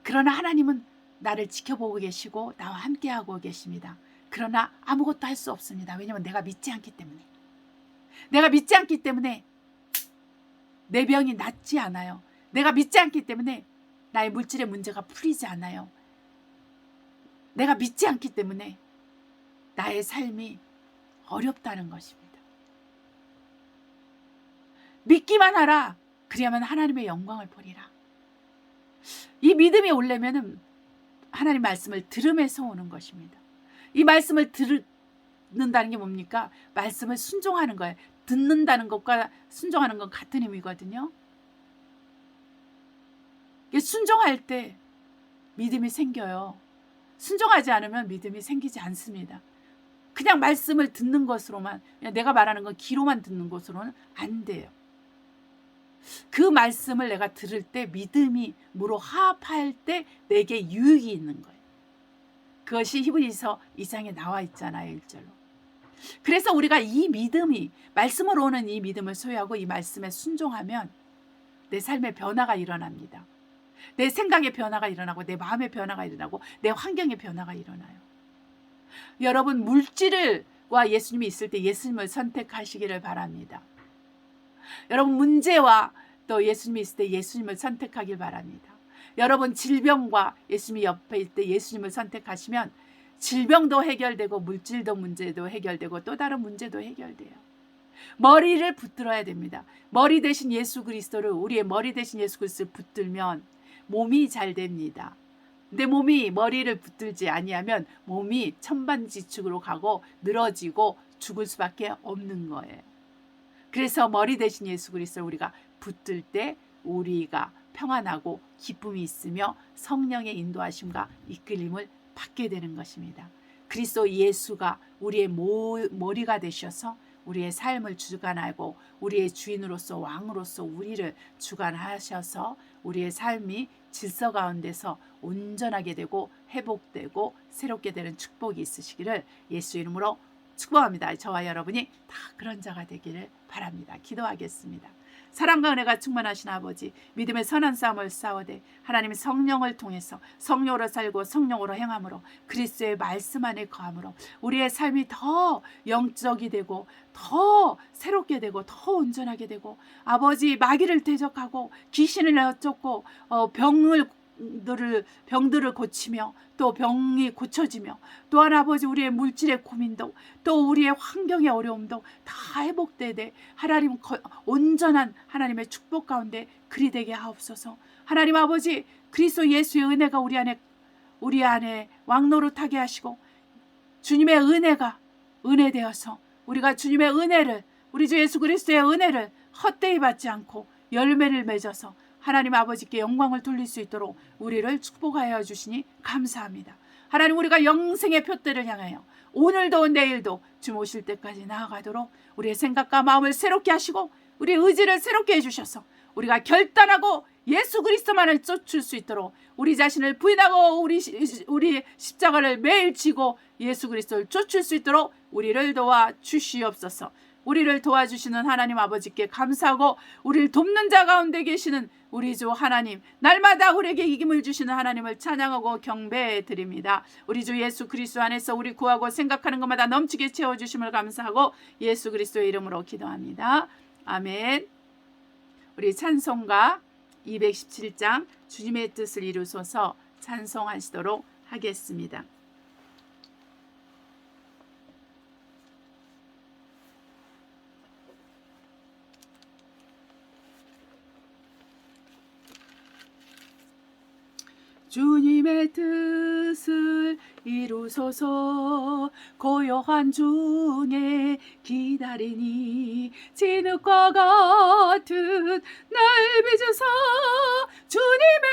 그러나 하나님은 나를 지켜보고 계시고 나와 함께하고 계십니다. 그러나 아무것도 할 수 없습니다. 왜냐하면 내가 믿지 않기 때문에. 내가 믿지 않기 때문에 내 병이 낫지 않아요. 내가 믿지 않기 때문에 나의 물질의 문제가 풀리지 않아요. 내가 믿지 않기 때문에 나의 삶이 어렵다는 것입니다. 믿기만 하라. 그리하면 하나님의 영광을 보리라. 이 믿음이 오려면 하나님 말씀을 들음에서 오는 것입니다. 이 말씀을 듣는다는 게 뭡니까? 말씀을 순종하는 거예요. 듣는다는 것과 순종하는 건 같은 의미거든요. 순종할 때 믿음이 생겨요. 순종하지 않으면 믿음이 생기지 않습니다. 그냥 말씀을 듣는 것으로만, 그냥 내가 말하는 건 귀로만 듣는 것으로는 안 돼요. 그 말씀을 내가 들을 때 믿음이 무로 화합할 때 내게 유익이 있는 거예요. 그것이 히브리서 2장에 나와 있잖아요. 1절로. 그래서 우리가 이 믿음이, 말씀으로 오는 이 믿음을 소유하고 이 말씀에 순종하면 내 삶의 변화가 일어납니다. 내 생각의 변화가 일어나고 내 마음의 변화가 일어나고 내 환경의 변화가 일어나요. 여러분, 물질과 예수님이 있을 때 예수님을 선택하시기를 바랍니다. 여러분, 문제와 또 예수님이 있을 때 예수님을 선택하길 바랍니다. 여러분, 질병과 예수님이 옆에 있을 때 예수님을 선택하시면 질병도 해결되고 물질도 문제도 해결되고 또 다른 문제도 해결돼요. 머리를 붙들어야 됩니다. 머리 대신 예수 그리스도를, 우리의 머리 대신 예수 그리스도를 붙들면 몸이 잘 됩니다. 내 몸이 머리를 붙들지 아니하면 몸이 천반지축으로 가고 늘어지고 죽을 수밖에 없는 거예요. 그래서 머리 대신 예수 그리스도를 우리가 붙들 때 우리가 평안하고 기쁨이 있으며 성령의 인도하심과 이끌림을 받게 되는 것입니다. 그리스도 예수가 우리의 머리가 되셔서 우리의 삶을 주관하고 우리의 주인으로서 왕으로서 우리를 주관하셔서 우리의 삶이 질서 가운데서 온전하게 되고 회복되고 새롭게 되는 축복이 있으시기를 예수 이름으로 축복합니다. 저와 여러분이 다 그런 자가 되기를 바랍니다. 기도하겠습니다. 사랑과 은혜가 충만하신 아버지, 믿음의 선한 싸움을 싸우되 하나님의 성령을 통해서 성령으로 살고 성령으로 행함으로 그리스도의 말씀 안에 거함으로 우리의 삶이 더 영적이 되고 더 새롭게 되고 더 온전하게 되고 아버지, 마귀를 대적하고 귀신을 내쫓고 병들을 고치며 또 병이 고쳐지며 또한 아버지, 우리의 물질의 고민도 또 우리의 환경의 어려움도 다 회복되되 하나님 온전한 하나님의 축복 가운데 그리 되게 하옵소서. 하나님 아버지, 그리스도 예수의 은혜가 우리 안에 왕노릇하게 하시고 주님의 은혜가 은혜 되어서 우리가 주님의 은혜를, 우리 주 예수 그리스도의 은혜를 헛되이 받지 않고 열매를 맺어서 하나님 아버지께 영광을 돌릴 수 있도록 우리를 축복하여 주시니 감사합니다. 하나님, 우리가 영생의 표대를 향하여 오늘도 내일도 주님 오실 때까지 나아가도록 우리의 생각과 마음을 새롭게 하시고 우리의 의지를 새롭게 해주셔서 우리가 결단하고 예수 그리스도만을 쫓을 수 있도록 우리 자신을 부인하고 우리 십자가를 매일 지고 예수 그리스도를 쫓을 수 있도록 우리를 도와 주시옵소서. 우리를 도와주시는 하나님 아버지께 감사하고 우리를 돕는 자 가운데 계시는 우리 주 하나님, 날마다 우리에게 이김을 주시는 하나님을 찬양하고 경배해 드립니다. 우리 주 예수 그리스도 안에서 우리 구하고 생각하는 것마다 넘치게 채워주심을 감사하고 예수 그리스도의 이름으로 기도합니다. 아멘. 우리 찬송가 217장 주님의 뜻을 이루소서 찬송하시도록 하겠습니다. 주님의 뜻을 이루소서 고요한 중에 기다리니 진흙과 같은 날 빚으사 주님의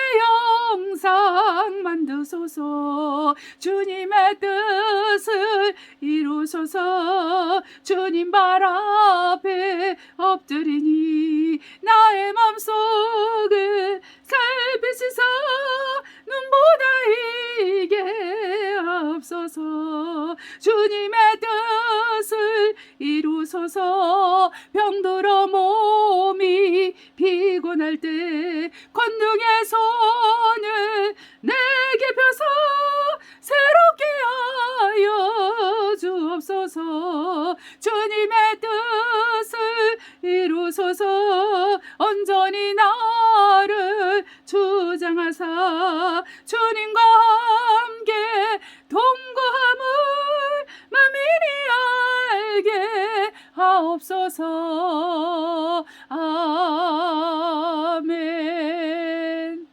영상 만드소서 주님의 뜻을 이루소서 주님 발 앞에 엎드리니 나의 맘속을 살피시사 눈보다 이게 앞서서 주님의 뜻을 이루소서 병들어 몸이 피곤할 때 권능의 손을 내게 펴서 새롭게 하여 주옵소서 주님의 뜻을 이루소서 온전히 나를 주장하사 주님과 함께 동거함을 만민이 알게 하옵소서. 아멘.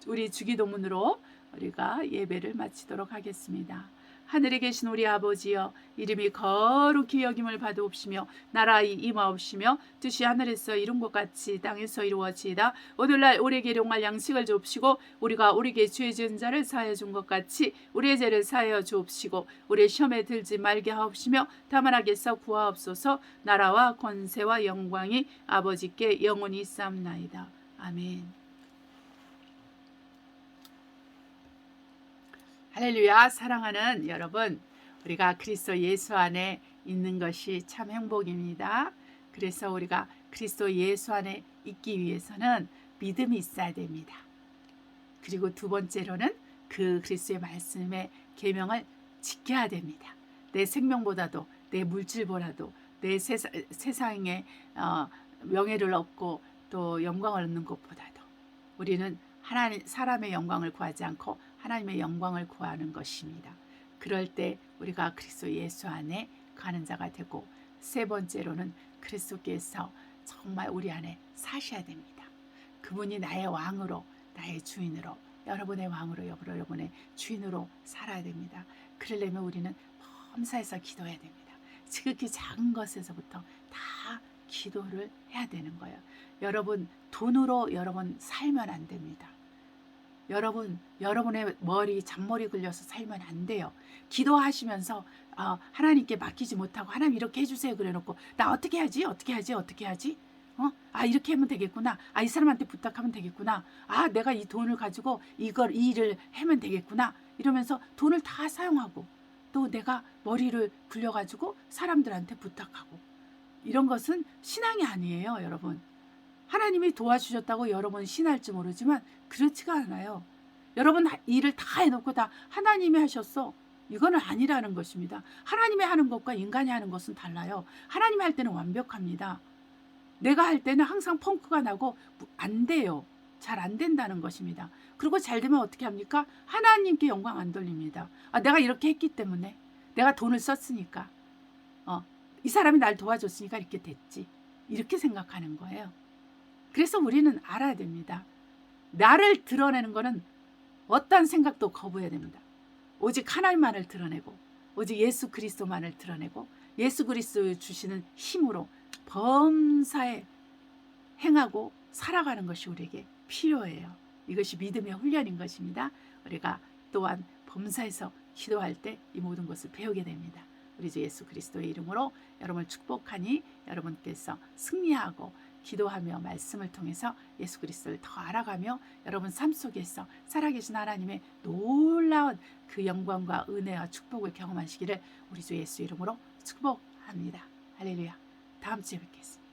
우리 주기도문으로 우리가 예배를 마치도록 하겠습니다. 하늘에 계신 우리 아버지여 이름이 거룩히 여김을 받으옵시며 나라의 임하옵시며 뜻이 하늘에서 이룬 것 같이 땅에서 이루어지이다. 오늘날 우리에게 일용할 양식을 주옵시고 우리가 우리에게 죄 지은 자를 사하여 준 것 같이 우리의 죄를 사하여 주옵시고 우리의 시험에 들지 말게 하옵시며 다만 악에서 구하옵소서. 나라와 권세와 영광이 아버지께 영원히 있사옵나이다. 아멘. 할렐루야. 사랑하는 여러분, 우리가 그리스도 예수 안에 있는 것이 참 행복입니다. 그래서 우리가 그리스도 예수 안에 있기 위해서는 믿음이 있어야 됩니다. 그리고 두 번째로는 그 그리스도의 말씀의 계명을 지켜야 됩니다. 내 생명보다도 내 물질보다도 내 세상에 명예를 얻고 또 영광을 얻는 것보다도 우리는 하나님 사람의 영광을 구하지 않고 하나님의 영광을 구하는 것입니다. 그럴 때 우리가 그리스도 예수 안에 가는 자가 되고 세 번째로는 그리스도께서 정말 우리 안에 사셔야 됩니다. 그분이 나의 왕으로 나의 주인으로 여러분의 왕으로 여러분의 주인으로 살아야 됩니다. 그러려면 우리는 범사에서 기도해야 됩니다. 지극히 작은 것에서부터 다 기도를 해야 되는 거예요. 여러분 돈으로 여러분 살면 안 됩니다. 여러분의 잔머리 굴려서 살면 안 돼요. 기도하시면서 하나님께 맡기지 못하고 하나님 이렇게 해주세요 그래놓고 나 어떻게 하지? 이렇게 하면 되겠구나. 이 사람한테 부탁하면 되겠구나. 내가 이 돈을 가지고 이 일을 하면 되겠구나. 이러면서 돈을 다 사용하고 또 내가 머리를 굴려가지고 사람들한테 부탁하고 이런 것은 신앙이 아니에요, 여러분. 하나님이 도와주셨다고 여러분 신할지 모르지만 그렇지가 않아요. 여러분 일을 다 해놓고 다 하나님이 하셨어. 이거는 아니라는 것입니다. 하나님이 하는 것과 인간이 하는 것은 달라요. 하나님이 할 때는 완벽합니다. 내가 할 때는 항상 펑크가 나고 안 돼요. 잘 안 된다는 것입니다. 그리고 잘 되면 어떻게 합니까? 하나님께 영광 안 돌립니다. 내가 이렇게 했기 때문에 내가 돈을 썼으니까 이 사람이 날 도와줬으니까 이렇게 됐지. 이렇게 생각하는 거예요. 그래서 우리는 알아야 됩니다. 나를 드러내는 것은 어떤 생각도 거부해야 됩니다. 오직 하나님만을 드러내고 오직 예수 그리스도만을 드러내고 예수 그리스도 주시는 힘으로 범사에 행하고 살아가는 것이 우리에게 필요해요. 이것이 믿음의 훈련인 것입니다. 우리가 또한 범사에서 기도할 때 이 모든 것을 배우게 됩니다. 우리 주 예수 그리스도의 이름으로 여러분을 축복하니 여러분께서 승리하고 기도하며 말씀을 통해서 예수 그리스도를 더 알아가며 여러분 삶 속에서 살아계신 하나님의 놀라운 그 영광과 은혜와 축복을 경험하시기를 우리 주 예수 이름으로 축복합니다. 할렐루야. 다음 주에 뵙겠습니다.